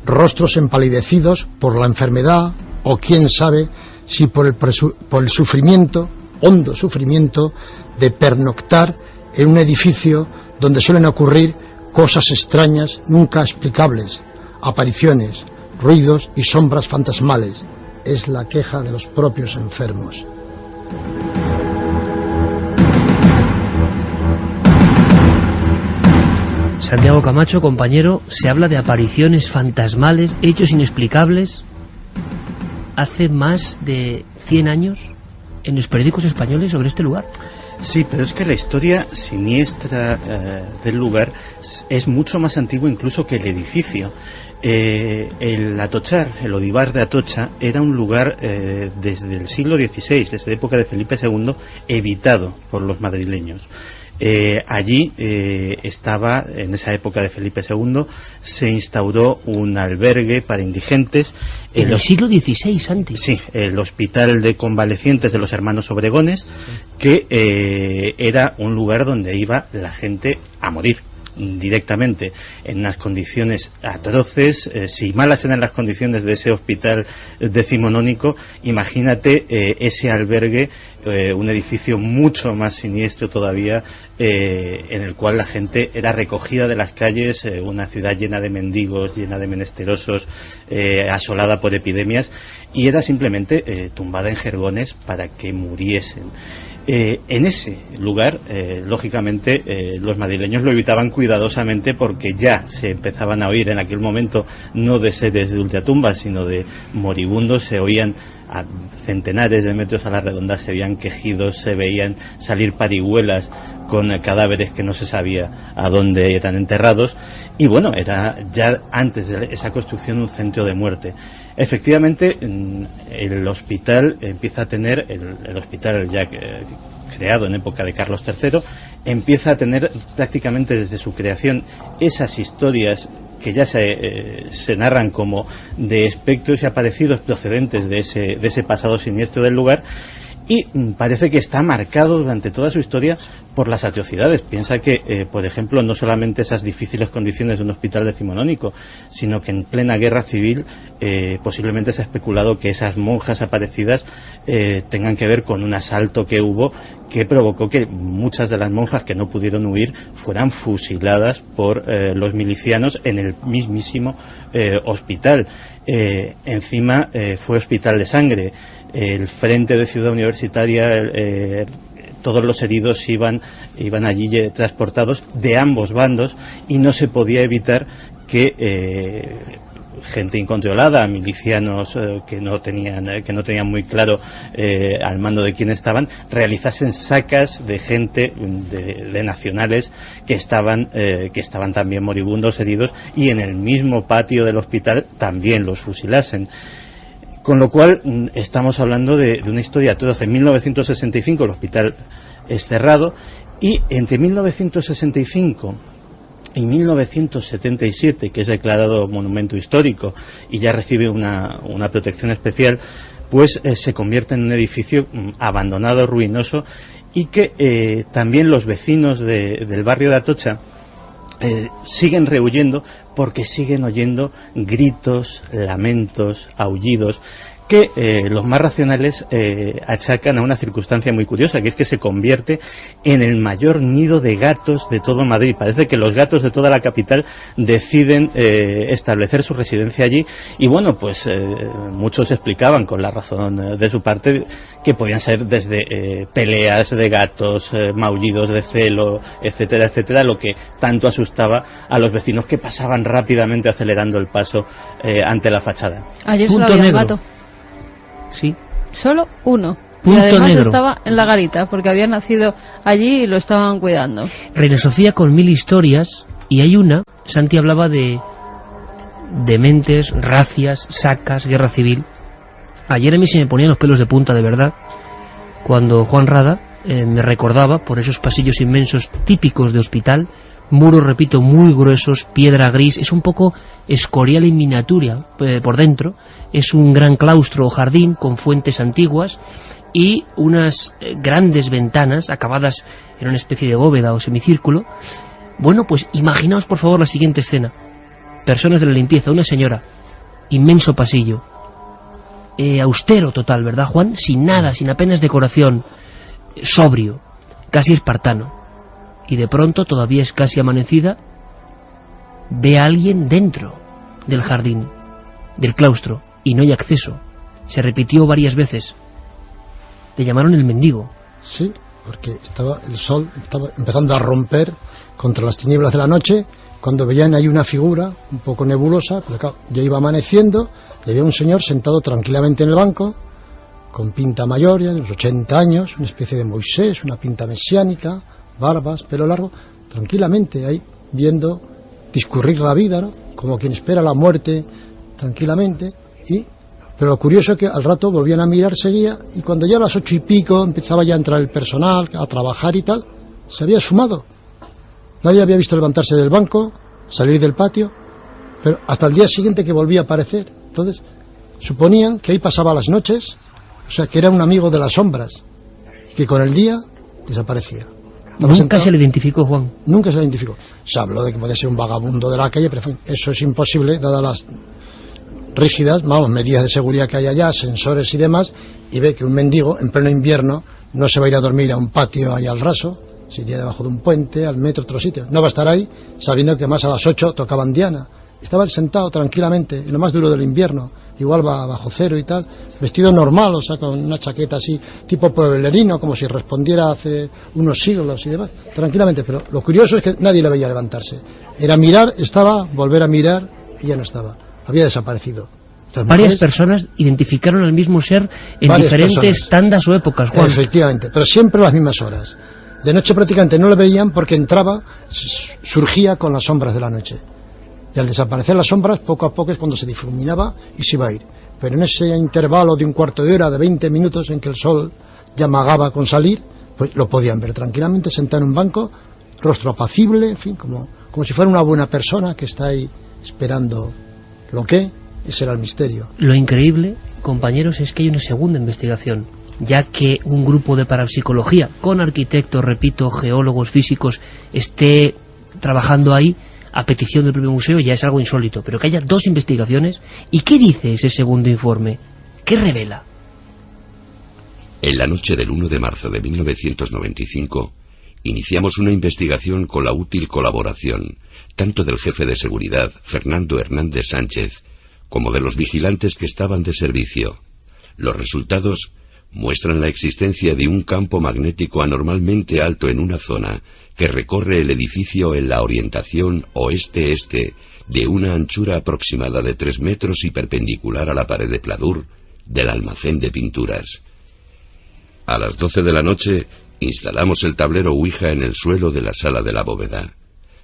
Rostros empalidecidos por la enfermedad o quién sabe si por el sufrimiento, hondo sufrimiento, de pernoctar en un edificio donde suelen ocurrir cosas extrañas, nunca explicables, apariciones, ruidos y sombras fantasmales. Es la queja de los propios enfermos. Santiago Camacho, compañero, se habla de apariciones fantasmales, hechos inexplicables, hace más de 100 años en los periódicos españoles sobre este lugar. Sí, pero es que la historia siniestra del lugar es mucho más antigua incluso que el edificio. El Atochar, el Odivar de Atocha, era un lugar desde el siglo XVI, desde la época de Felipe II, evitado por los madrileños. Allí estaba, en esa época de Felipe II, se instauró un albergue para indigentes. ¿En el siglo XVI, Santi? Sí, el Hospital de Convalecientes de los Hermanos Obregones, que era un lugar donde iba la gente a morir directamente, en unas condiciones atroces. Si malas eran las condiciones de ese hospital decimonónico, imagínate ese albergue, un edificio mucho más siniestro todavía, en el cual la gente era recogida de las calles, una ciudad llena de mendigos, llena de menesterosos, asolada por epidemias, y era simplemente tumbada en jergones para que muriesen. En ese lugar, lógicamente, los madrileños lo evitaban cuidadosamente, porque ya se empezaban a oír en aquel momento, no de seres de ultratumba, sino de moribundos. Se oían a centenares de metros a la redonda, se veían quejidos, se veían salir parihuelas con cadáveres que no se sabía a dónde eran enterrados. Y bueno, era ya antes de esa construcción un centro de muerte. Efectivamente, el hospital empieza a tener, el hospital ya creado en época de Carlos III, empieza a tener prácticamente desde su creación esas historias que ya se narran como de espectros y aparecidos procedentes de ese pasado siniestro del lugar. Y parece que está marcado durante toda su historia por las atrocidades. Piensa que, por ejemplo, no solamente esas difíciles condiciones de un hospital decimonónico, sino que en plena guerra civil posiblemente se ha especulado que esas monjas aparecidas tengan que ver con un asalto que hubo, que provocó que muchas de las monjas que no pudieron huir fueran fusiladas por los milicianos en el mismísimo hospital. Encima fue hospital de sangre. El frente de Ciudad Universitaria, todos los heridos iban allí transportados de ambos bandos, y no se podía evitar que gente incontrolada, milicianos que no tenían muy claro al mando de quién estaban, realizasen sacas de gente, de nacionales que estaban también moribundos, heridos, y en el mismo patio del hospital también los fusilasen. Con lo cual estamos hablando de una historia atroz. En 1965 el hospital es cerrado, y entre 1965 y 1977, que es declarado monumento histórico y ya recibe una protección especial, pues se convierte en un edificio abandonado, ruinoso, y que también los vecinos del barrio de Atocha siguen rehuyendo, porque siguen oyendo gritos, lamentos, aullidos, que los más racionales achacan a una circunstancia muy curiosa, que es que se convierte en el mayor nido de gatos de todo Madrid. Parece que los gatos de toda la capital deciden establecer su residencia allí, y bueno, pues muchos explicaban con la razón de su parte que podían ser desde peleas de gatos, maullidos de celo, etcétera, etcétera, lo que tanto asustaba a los vecinos, que pasaban rápidamente acelerando el paso ante la fachada. Ayer solo Punto había negro. un gato. Sí. Solo uno. Punto y además negro. estaba en la garita, porque había nacido allí y lo estaban cuidando. Reina Sofía con 1000 historias, y hay una, Santi hablaba de dementes, racias, sacas, guerra civil. Ayer a mí se me ponían los pelos de punta, de verdad, cuando Juan Rada me recordaba por esos pasillos inmensos típicos de hospital, muros, repito, muy gruesos, piedra gris, es un poco Escorial en miniatura por dentro, es un gran claustro o jardín con fuentes antiguas y unas grandes ventanas acabadas en una especie de bóveda o semicírculo. Bueno, pues imaginaos por favor la siguiente escena: personas de la limpieza, una señora, inmenso pasillo, austero total, ¿verdad, Juan? Sin nada, sin apenas decoración, sobrio, casi espartano. Y de pronto, todavía es casi amanecida, ve a alguien dentro del jardín, del claustro, y no hay acceso. Se repitió varias veces. Le llamaron el mendigo. Sí, porque estaba el sol estaba empezando a romper contra las tinieblas de la noche, cuando veían ahí una figura un poco nebulosa, pero claro, ya iba amaneciendo, y había un señor sentado tranquilamente en el banco, con pinta mayor, ya de unos 80 años, una especie de Moisés, una pinta mesiánica, barbas, pelo largo, tranquilamente ahí, viendo discurrir la vida, ¿no? Como quien espera la muerte, tranquilamente. Pero lo curioso es que al rato volvían a mirar, seguía, y cuando ya a las 8 y pico empezaba ya a entrar el personal, a trabajar y tal, se había esfumado. Nadie había visto levantarse del banco, salir del patio, pero hasta el día siguiente que volvía a aparecer. Entonces, suponían que ahí pasaba las noches, o sea, que era un amigo de las sombras, y que con el día desaparecía. Nunca se le identificó, Juan. Nunca se le identificó. Se habló de que podía ser un vagabundo de la calle, pero en fin, eso es imposible, dadas las rígidas, vamos, medidas de seguridad que hay allá, sensores y demás, y ve que un mendigo en pleno invierno no se va a ir a dormir a un patio ahí al raso, se iría debajo de un puente, al metro, otro sitio. No va a estar ahí sabiendo que más a las 8 tocaban Diana. Estaba él sentado tranquilamente, en lo más duro del invierno, igual va bajo cero y tal, vestido normal, o sea, con una chaqueta así, tipo pueblerino, como si respondiera hace unos siglos y demás, tranquilamente. Pero lo curioso es que nadie le veía levantarse. Era mirar, estaba, volver a mirar, y ya no estaba. Había desaparecido. Varias personas identificaron al mismo ser en diferentes tandas o épocas, Juan. Efectivamente, pero siempre a las mismas horas. De noche prácticamente no le veían porque entraba, surgía con las sombras de la noche. Y al desaparecer las sombras, poco a poco es cuando se difuminaba y se iba a ir. Pero en ese intervalo de un cuarto de hora, de 20 minutos, en que el sol ya amagaba con salir, pues lo podían ver tranquilamente, sentado en un banco, rostro apacible, en fin, como si fuera una buena persona que está ahí esperando lo que, ese era el misterio. Lo increíble, compañeros, es que hay una segunda investigación, ya que un grupo de parapsicología, con arquitectos, repito, geólogos, físicos, esté trabajando ahí a petición del propio museo, ya es algo insólito, pero que haya dos investigaciones. ¿Y qué dice ese segundo informe? ¿Qué revela? En la noche del 1 de marzo de 1995, iniciamos una investigación con la útil colaboración tanto del jefe de seguridad, Fernando Hernández Sánchez, como de los vigilantes que estaban de servicio. Los resultados muestran la existencia de un campo magnético anormalmente alto en una zona que recorre el edificio en la orientación oeste-este de una anchura aproximada de 3 metros y perpendicular a la pared de pladur del almacén de pinturas. A las 12 de la noche instalamos el tablero Ouija en el suelo de la sala de la bóveda,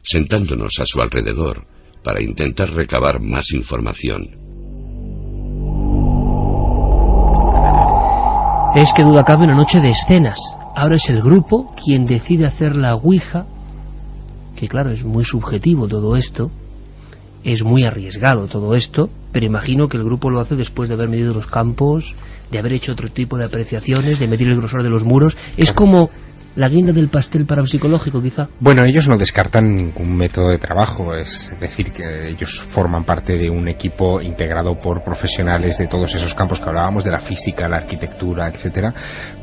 sentándonos a su alrededor para intentar recabar más información. Es que duda cabe una noche de escenas. Ahora es el grupo quien decide hacer la Ouija, que claro, es muy subjetivo todo esto, es muy arriesgado todo esto, pero imagino que el grupo lo hace después de haber medido los campos, de haber hecho otro tipo de apreciaciones, de medir el grosor de los muros. Es como la guinda del pastel parapsicológico, quizá. Bueno, ellos no descartan ningún método de trabajo, es decir, que ellos forman parte de un equipo integrado por profesionales de todos esos campos que hablábamos, de la física, la arquitectura, etcétera,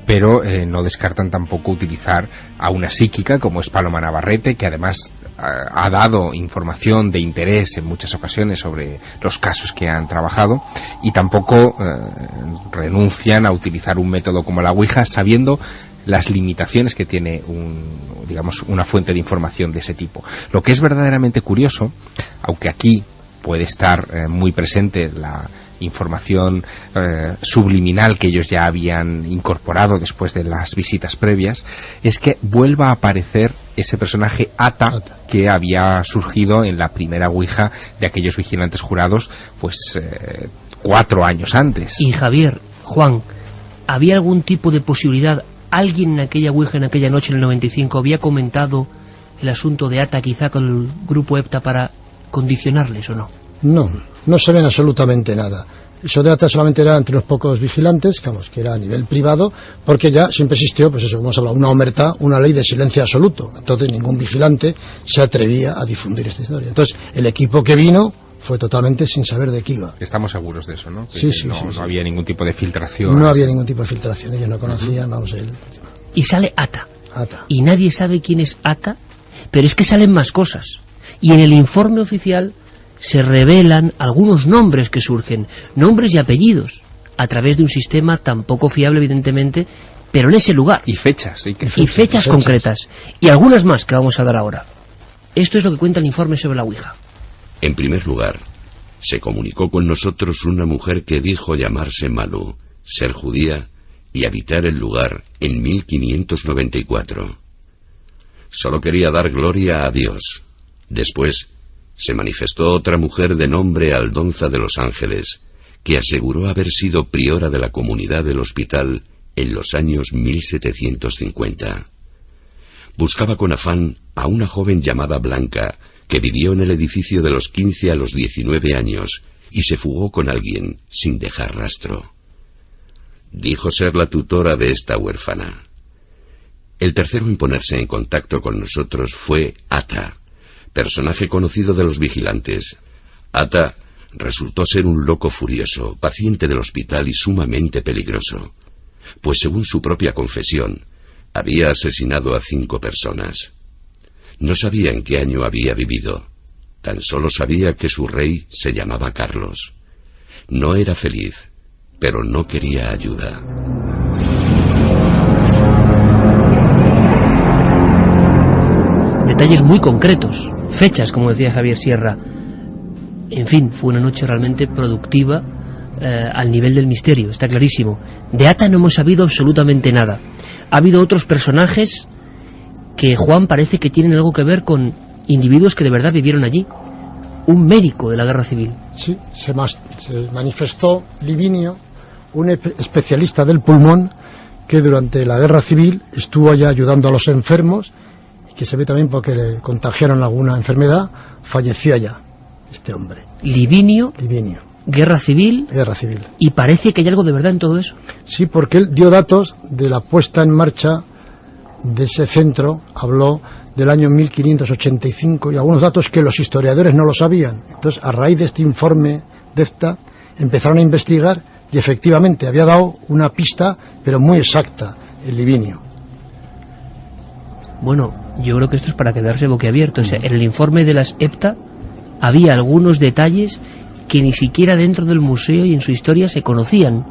pero no descartan tampoco utilizar a una psíquica como es Paloma Navarrete, que además ha dado información de interés en muchas ocasiones sobre los casos que han trabajado, y tampoco renuncian a utilizar un método como la Ouija, sabiendo las limitaciones que tiene una fuente de información de ese tipo. Lo que es verdaderamente curioso, aunque aquí puede estar muy presente la información subliminal que ellos ya habían incorporado después de las visitas previas, es que vuelva a aparecer ese personaje Ata que había surgido en la primera Ouija de aquellos vigilantes jurados, pues 4 años antes. Y Javier, Juan, ¿había algún tipo de posibilidad? ¿Alguien en aquella Ouija, en aquella noche, en el 95, había comentado el asunto de Ata quizá con el grupo EPTA para condicionarles o no? No, no se ven absolutamente nada. Eso de Ata solamente era entre unos pocos vigilantes, digamos, que era a nivel privado, porque ya siempre existió, pues eso, como hemos hablado, una omertá, una ley de silencio absoluto. Entonces ningún vigilante se atrevía a difundir esta historia. Entonces el equipo que vino fue totalmente sin saber de qué iba. Estamos seguros de eso, ¿no? Que sí, no había ningún tipo de filtración. No había ningún tipo de filtración, ellos no conocían, vamos, él. Y sale Ata. Ata. Y nadie sabe quién es Ata, pero es que salen más cosas. Y en el informe oficial se revelan algunos nombres que surgen, nombres y apellidos, a través de un sistema tan poco fiable, evidentemente, pero en ese lugar. Y fechas. Y fechas concretas. Y algunas más que vamos a dar ahora. Esto es lo que cuenta el informe sobre la Ouija. En primer lugar, se comunicó con nosotros una mujer que dijo llamarse Malú, ser judía y habitar el lugar en 1594. Solo quería dar gloria a Dios. Después, se manifestó otra mujer de nombre Aldonza de los Ángeles, que aseguró haber sido priora de la comunidad del hospital en los años 1750. Buscaba con afán a una joven llamada Blanca, que vivió en el edificio de los 15 a los 19 años y se fugó con alguien sin dejar rastro. Dijo ser la tutora de esta huérfana. El tercero en ponerse en contacto con nosotros fue Ata, personaje conocido de los vigilantes. Ata resultó ser un loco furioso, paciente del hospital y sumamente peligroso, pues según su propia confesión, había asesinado a 5 personas. No sabía en qué año había vivido, tan solo sabía que su rey se llamaba Carlos. No era feliz, pero no quería ayuda. Detalles muy concretos, fechas, como decía Javier Sierra. En fin, fue una noche realmente productiva al nivel del misterio, está clarísimo. De Ata no hemos sabido absolutamente nada. Ha habido otros personajes que, Juan, parece que tienen algo que ver con individuos que de verdad vivieron allí. Un médico de la guerra civil. Sí, se manifestó Livinio, un especialista del pulmón que durante la guerra civil estuvo allá ayudando a los enfermos, y que se ve también porque le contagiaron alguna enfermedad, falleció allá este hombre. Livinio. Guerra civil. Y parece que hay algo de verdad en todo eso. Sí, porque él dio datos de la puesta en marcha de ese centro, habló del año 1585 y algunos datos que los historiadores no lo sabían. Entonces, a raíz de este informe de EPTA, empezaron a investigar y efectivamente había dado una pista, pero muy exacta, el Livinio. Bueno, yo creo que esto es para quedarse boquiabierto. O sea, en el informe de las EPTA había algunos detalles que ni siquiera dentro del museo y en su historia se conocían.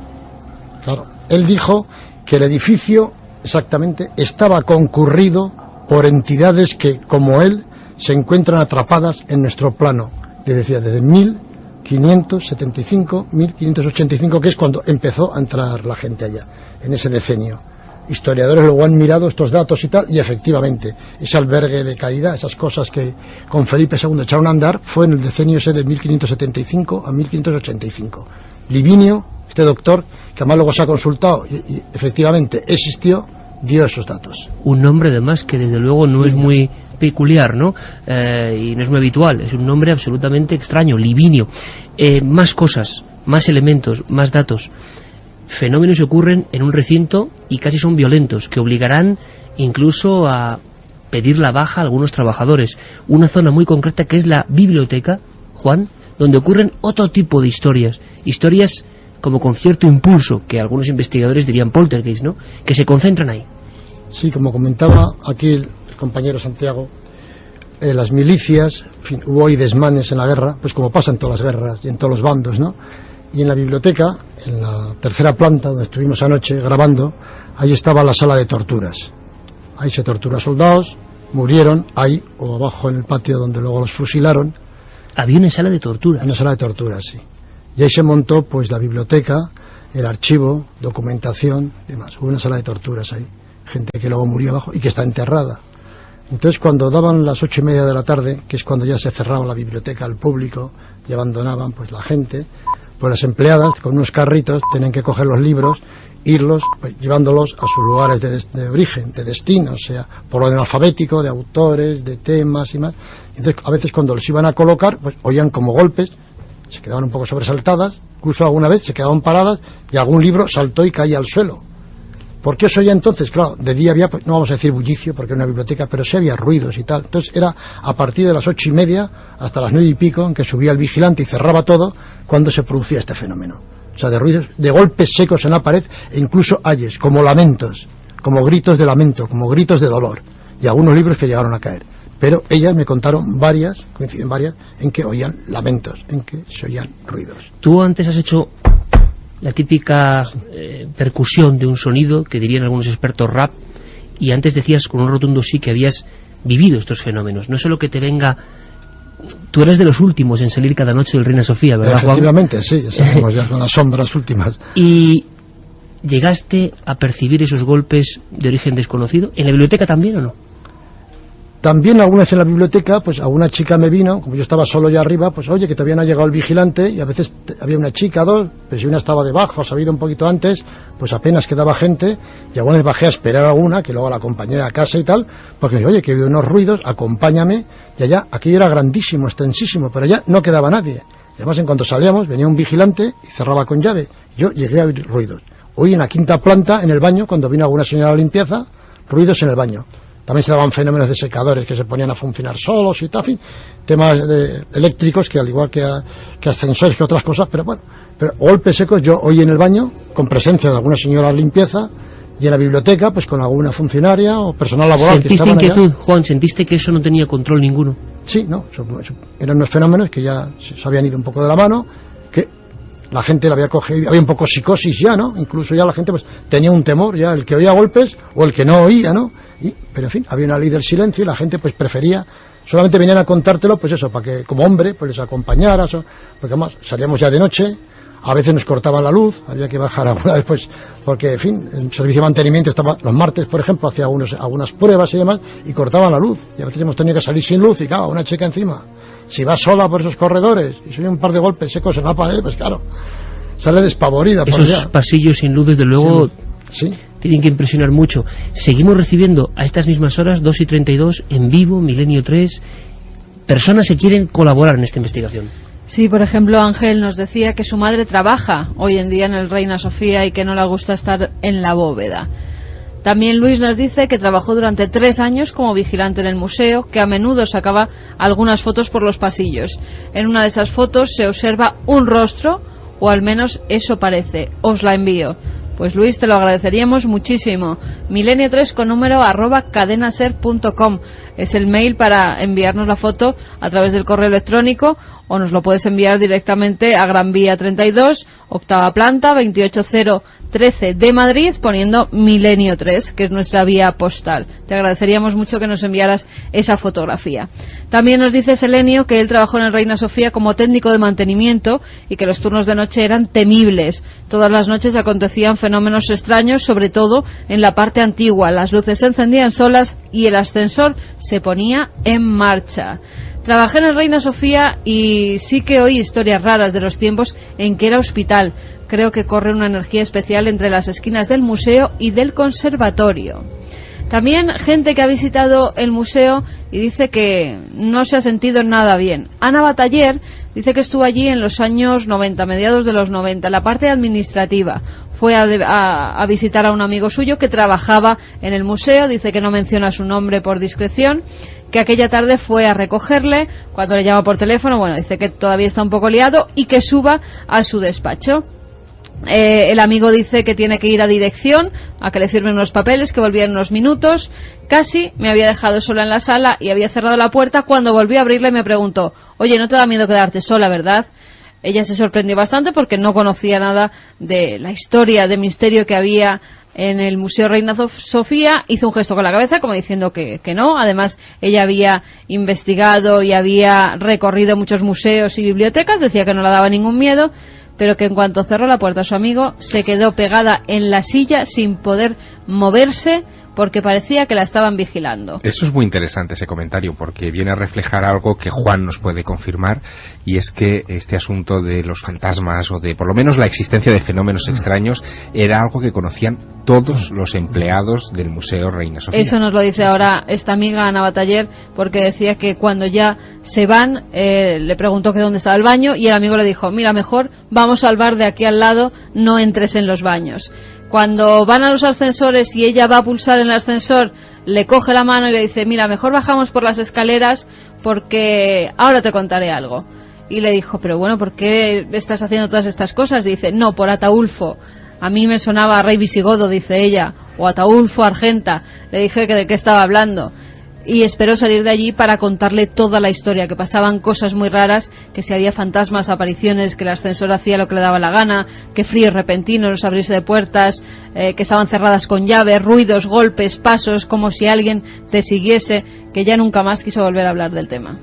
Claro, él dijo que el edificio exactamente estaba concurrido por entidades que, como él, se encuentran atrapadas en nuestro plano. Decía, desde 1575, 1585, que es cuando empezó a entrar la gente allá, en ese decenio. Historiadores luego han mirado estos datos y tal, y efectivamente, ese albergue de caridad, esas cosas que con Felipe II echaron a andar, fue en el decenio ese de 1575 a 1585. Livinio, este doctor, que además luego se ha consultado y efectivamente existió, dio esos datos. Un nombre además que desde luego no es muy peculiar, ¿no? Y no es muy habitual, es un nombre absolutamente extraño, Livinio. Más cosas, más elementos, más datos. Fenómenos ocurren en un recinto y casi son violentos, que obligarán incluso a pedir la baja a algunos trabajadores. Una zona muy concreta que es la biblioteca, Juan, donde ocurren otro tipo de historias como con cierto impulso, que algunos investigadores dirían poltergeist, ¿no?, que se concentran ahí. Sí, como comentaba aquí el compañero Santiago, las milicias, en fin, hubo hoy desmanes en la guerra, pues como pasa en todas las guerras y en todos los bandos, ¿no? Y en la biblioteca, en la tercera planta donde estuvimos anoche grabando, ahí estaba la sala de torturas. Ahí se tortura soldados, murieron ahí o abajo en el patio donde luego los fusilaron. Había una sala de tortura. Una sala de torturas, sí. Y ahí se montó pues la biblioteca, el archivo, documentación, demás. Hubo una sala de torturas ahí. Gente que luego murió abajo y que está enterrada. Entonces cuando daban las 8:30 de la tarde, que es cuando ya se cerraba la biblioteca al público y abandonaban pues la gente, pues las empleadas con unos carritos tenían que coger los libros, irlos, pues, llevándolos a sus lugares de origen, de destino, o sea, por orden alfabético, de autores, de temas y más. Entonces a veces cuando los iban a colocar, pues oían como golpes, se quedaban un poco sobresaltadas, incluso alguna vez se quedaban paradas y algún libro saltó y caía al suelo. ¿Por qué eso ya entonces? Claro, de día había, pues, no vamos a decir bullicio porque era una biblioteca, pero sí había ruidos y tal. Entonces era a partir de las 8:30 hasta las 9:00 en que subía el vigilante y cerraba todo, cuando se producía este fenómeno. O sea, de ruidos, de golpes secos en la pared e incluso ayes, como lamentos, como gritos de lamento, como gritos de dolor. Y algunos libros que llegaron a caer. Pero ellas me contaron varias, coinciden varias, en que oían lamentos, en que se oían ruidos. Tú antes has hecho la típica percusión de un sonido, que dirían algunos expertos rap, y antes decías con un rotundo sí que habías vivido estos fenómenos. No es solo que te venga... Tú eres de los últimos en salir cada noche del Reina Sofía, ¿verdad, Juan? Efectivamente, sí, salimos ya con las sombras últimas. ¿Y llegaste a percibir esos golpes de origen desconocido? ¿En la biblioteca también o no? También alguna vez en la biblioteca, pues alguna chica me vino, como yo estaba solo ya arriba, pues oye, que todavía no ha llegado el vigilante, y a veces había una chica, dos, pues si una estaba debajo, se había ido un poquito antes, pues apenas quedaba gente, y alguna vez bajé a esperar a alguna, que luego la acompañé a casa y tal, porque oye, que he oído unos ruidos, acompáñame, y allá, aquello era grandísimo, extensísimo, pero allá no quedaba nadie. Y además en cuanto salíamos, venía un vigilante y cerraba con llave. Yo llegué a oír ruidos. Hoy en la quinta planta, en el baño, cuando vino alguna señora de limpieza, ruidos en el baño. También se daban fenómenos de secadores que se ponían a funcionar solos y tal, en fin, temas eléctricos que al igual que ascensores que otras cosas, pero bueno, pero golpes secos yo oí en el baño con presencia de alguna señora de limpieza y en la biblioteca pues con alguna funcionaria o personal laboral que estaban allá. ¿Sentiste inquietud, Juan? ¿Sentiste que eso no tenía control ninguno? Sí, no, eran unos fenómenos que ya se habían ido un poco de la mano, que la gente la había cogido, había un poco psicosis ya, ¿no? Incluso ya la gente pues tenía un temor, ya el que oía golpes o el que no oía, ¿no? Pero en fin, había una ley del silencio y la gente pues prefería, solamente venían a contártelo pues eso, para que como hombre pues les acompañara, porque además salíamos ya de noche, a veces nos cortaban la luz, había que bajar alguna vez pues, porque en fin, el servicio de mantenimiento estaba, los martes por ejemplo, hacía algunas pruebas y demás, y cortaban la luz, y a veces hemos tenido que salir sin luz y claro, una chica encima, si va sola por esos corredores y soy un par de golpes secos en la pared, pues claro, sale despavorida. Esos pasillos sin luz desde luego... Sí. Tienen que impresionar mucho. Seguimos recibiendo a estas mismas horas, 2:32, en vivo, Milenio 3, personas que quieren colaborar en esta investigación. Sí, por ejemplo, Ángel nos decía que su madre trabaja hoy en día en el Reina Sofía y que no le gusta estar en la bóveda. También Luis nos dice que trabajó durante 3 años como vigilante en el museo, que a menudo sacaba algunas fotos por los pasillos. En una de esas fotos se observa un rostro, o al menos eso parece. Os la envío. Pues Luis, te lo agradeceríamos muchísimo. Milenio3 con número @cadenaser.com es el mail para enviarnos la foto a través del correo electrónico, o nos lo puedes enviar directamente a Gran Vía 32, octava planta, 28013 de Madrid, poniendo Milenio 3, que es nuestra vía postal. Te agradeceríamos mucho que nos enviaras esa fotografía. También nos dice Selenio que él trabajó en el Reina Sofía como técnico de mantenimiento y que los turnos de noche eran temibles. Todas las noches acontecían fenómenos extraños, sobre todo en la parte antigua. Las luces se encendían solas y el ascensor se ponía en marcha. Trabajé en el Reina Sofía y sí que oí historias raras de los tiempos en que era hospital. Creo que corre una energía especial entre las esquinas del museo y del conservatorio. También gente que ha visitado el museo y dice que no se ha sentido nada bien. Ana Bataller dice que estuvo allí en los años 90, mediados de los 90, en la parte administrativa. fue a visitar a un amigo suyo que trabajaba en el museo. Dice que no menciona su nombre por discreción, que aquella tarde fue a recogerle cuando le llama por teléfono. Bueno, dice que todavía está un poco liado y que suba a su despacho. El amigo dice que tiene que ir a dirección a que le firmen unos papeles, que volvía en unos minutos. Casi me había dejado sola en la sala y había cerrado la puerta. Cuando volví a abrirla y me preguntó: oye, ¿no te da miedo quedarte sola, verdad? Ella se sorprendió bastante porque no conocía nada de la historia de misterio que había en el Museo Reina Sofía. Hizo un gesto con la cabeza como diciendo que no. Además, ella había investigado y había recorrido muchos museos y bibliotecas. Decía que no le daba ningún miedo, pero que en cuanto cerró la puerta a su amigo se quedó pegada en la silla sin poder moverse porque parecía que la estaban vigilando. Eso es muy interesante, ese comentario, porque viene a reflejar algo que Juan nos puede confirmar, y es que este asunto de los fantasmas, o de por lo menos la existencia de fenómenos extraños, era algo que conocían todos los empleados del Museo Reina Sofía. Eso nos lo dice ahora esta amiga, Ana Bataller, porque decía que cuando ya se van, le preguntó que dónde estaba el baño, y el amigo le dijo: mira, mejor vamos al bar de aquí al lado, no entres en los baños. Cuando van a los ascensores y ella va a pulsar en el ascensor, le coge la mano y le dice: mira, mejor bajamos por las escaleras porque ahora te contaré algo. Y le dijo: pero bueno, ¿por qué estás haciendo todas estas cosas? Y dice: no, por Ataulfo. A mí me sonaba a rey visigodo, dice ella, o Ataulfo Argenta. Le dije que de qué estaba hablando. Y esperó salir de allí para contarle toda la historia, que pasaban cosas muy raras, que si había fantasmas, apariciones, que el ascensor hacía lo que le daba la gana, que fríos repentinos, abrirse de puertas, que estaban cerradas con llave, ruidos, golpes, pasos, como si alguien te siguiese, que ya nunca más quiso volver a hablar del tema.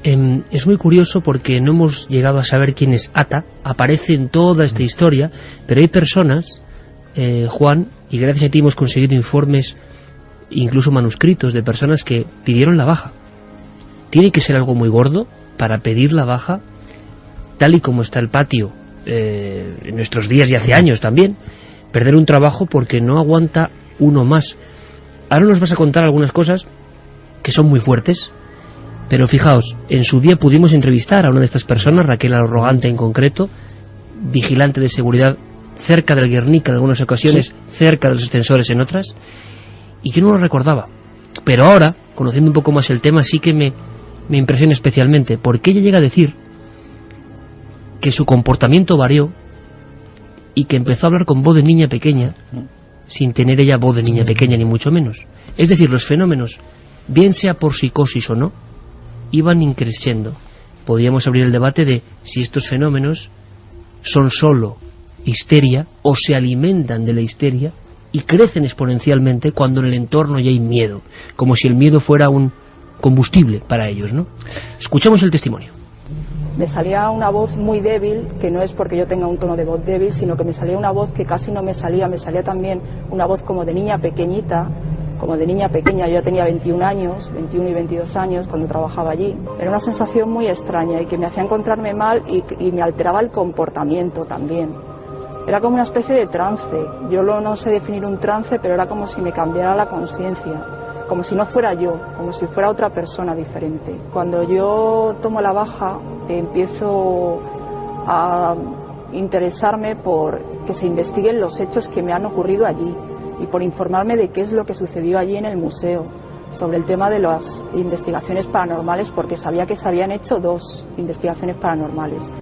Es muy curioso porque no hemos llegado a saber quién es Ata. Aparece en toda esta historia, pero hay personas, Juan, y gracias a ti hemos conseguido informes, incluso manuscritos, de personas que pidieron la baja. Tiene que ser algo muy gordo para pedir la baja, tal y como está el patio en nuestros días y hace años también. Perder un trabajo porque no aguanta uno más. Ahora nos vas a contar algunas cosas que son muy fuertes, pero fijaos, en su día pudimos entrevistar a una de estas personas, Raquel Arrogante en concreto, vigilante de seguridad cerca del Guernica en algunas ocasiones, sí, cerca de los ascensores en otras, y que no lo recordaba. Pero ahora, conociendo un poco más el tema, sí que me impresiona especialmente, porque ella llega a decir que su comportamiento varió y que empezó a hablar con voz de niña pequeña, sin tener ella voz de niña pequeña ni mucho menos. Es decir, los fenómenos, bien sea por psicosis o no, iban increciendo. Podríamos abrir el debate de si estos fenómenos son solo histeria o se alimentan de la histeria y crecen exponencialmente cuando en el entorno ya hay miedo, como si el miedo fuera un combustible para ellos, ¿no? Escuchamos el testimonio. Me salía una voz muy débil, que no es porque yo tenga un tono de voz débil, sino que me salía una voz que casi no me salía también una voz como de niña pequeñita, como de niña pequeña. Yo ya tenía 21 y 22 años cuando trabajaba allí. Era una sensación muy extraña y que me hacía encontrarme mal y me alteraba el comportamiento también. Era como una especie de trance. Yo no sé definir un trance, pero era como si me cambiara la conciencia, como si no fuera yo, como si fuera otra persona diferente. Cuando yo tomo la baja, empiezo a interesarme por que se investiguen los hechos que me han ocurrido allí y por informarme de qué es lo que sucedió allí en el museo, sobre el tema de las investigaciones paranormales, porque sabía que se habían hecho 2 investigaciones paranormales.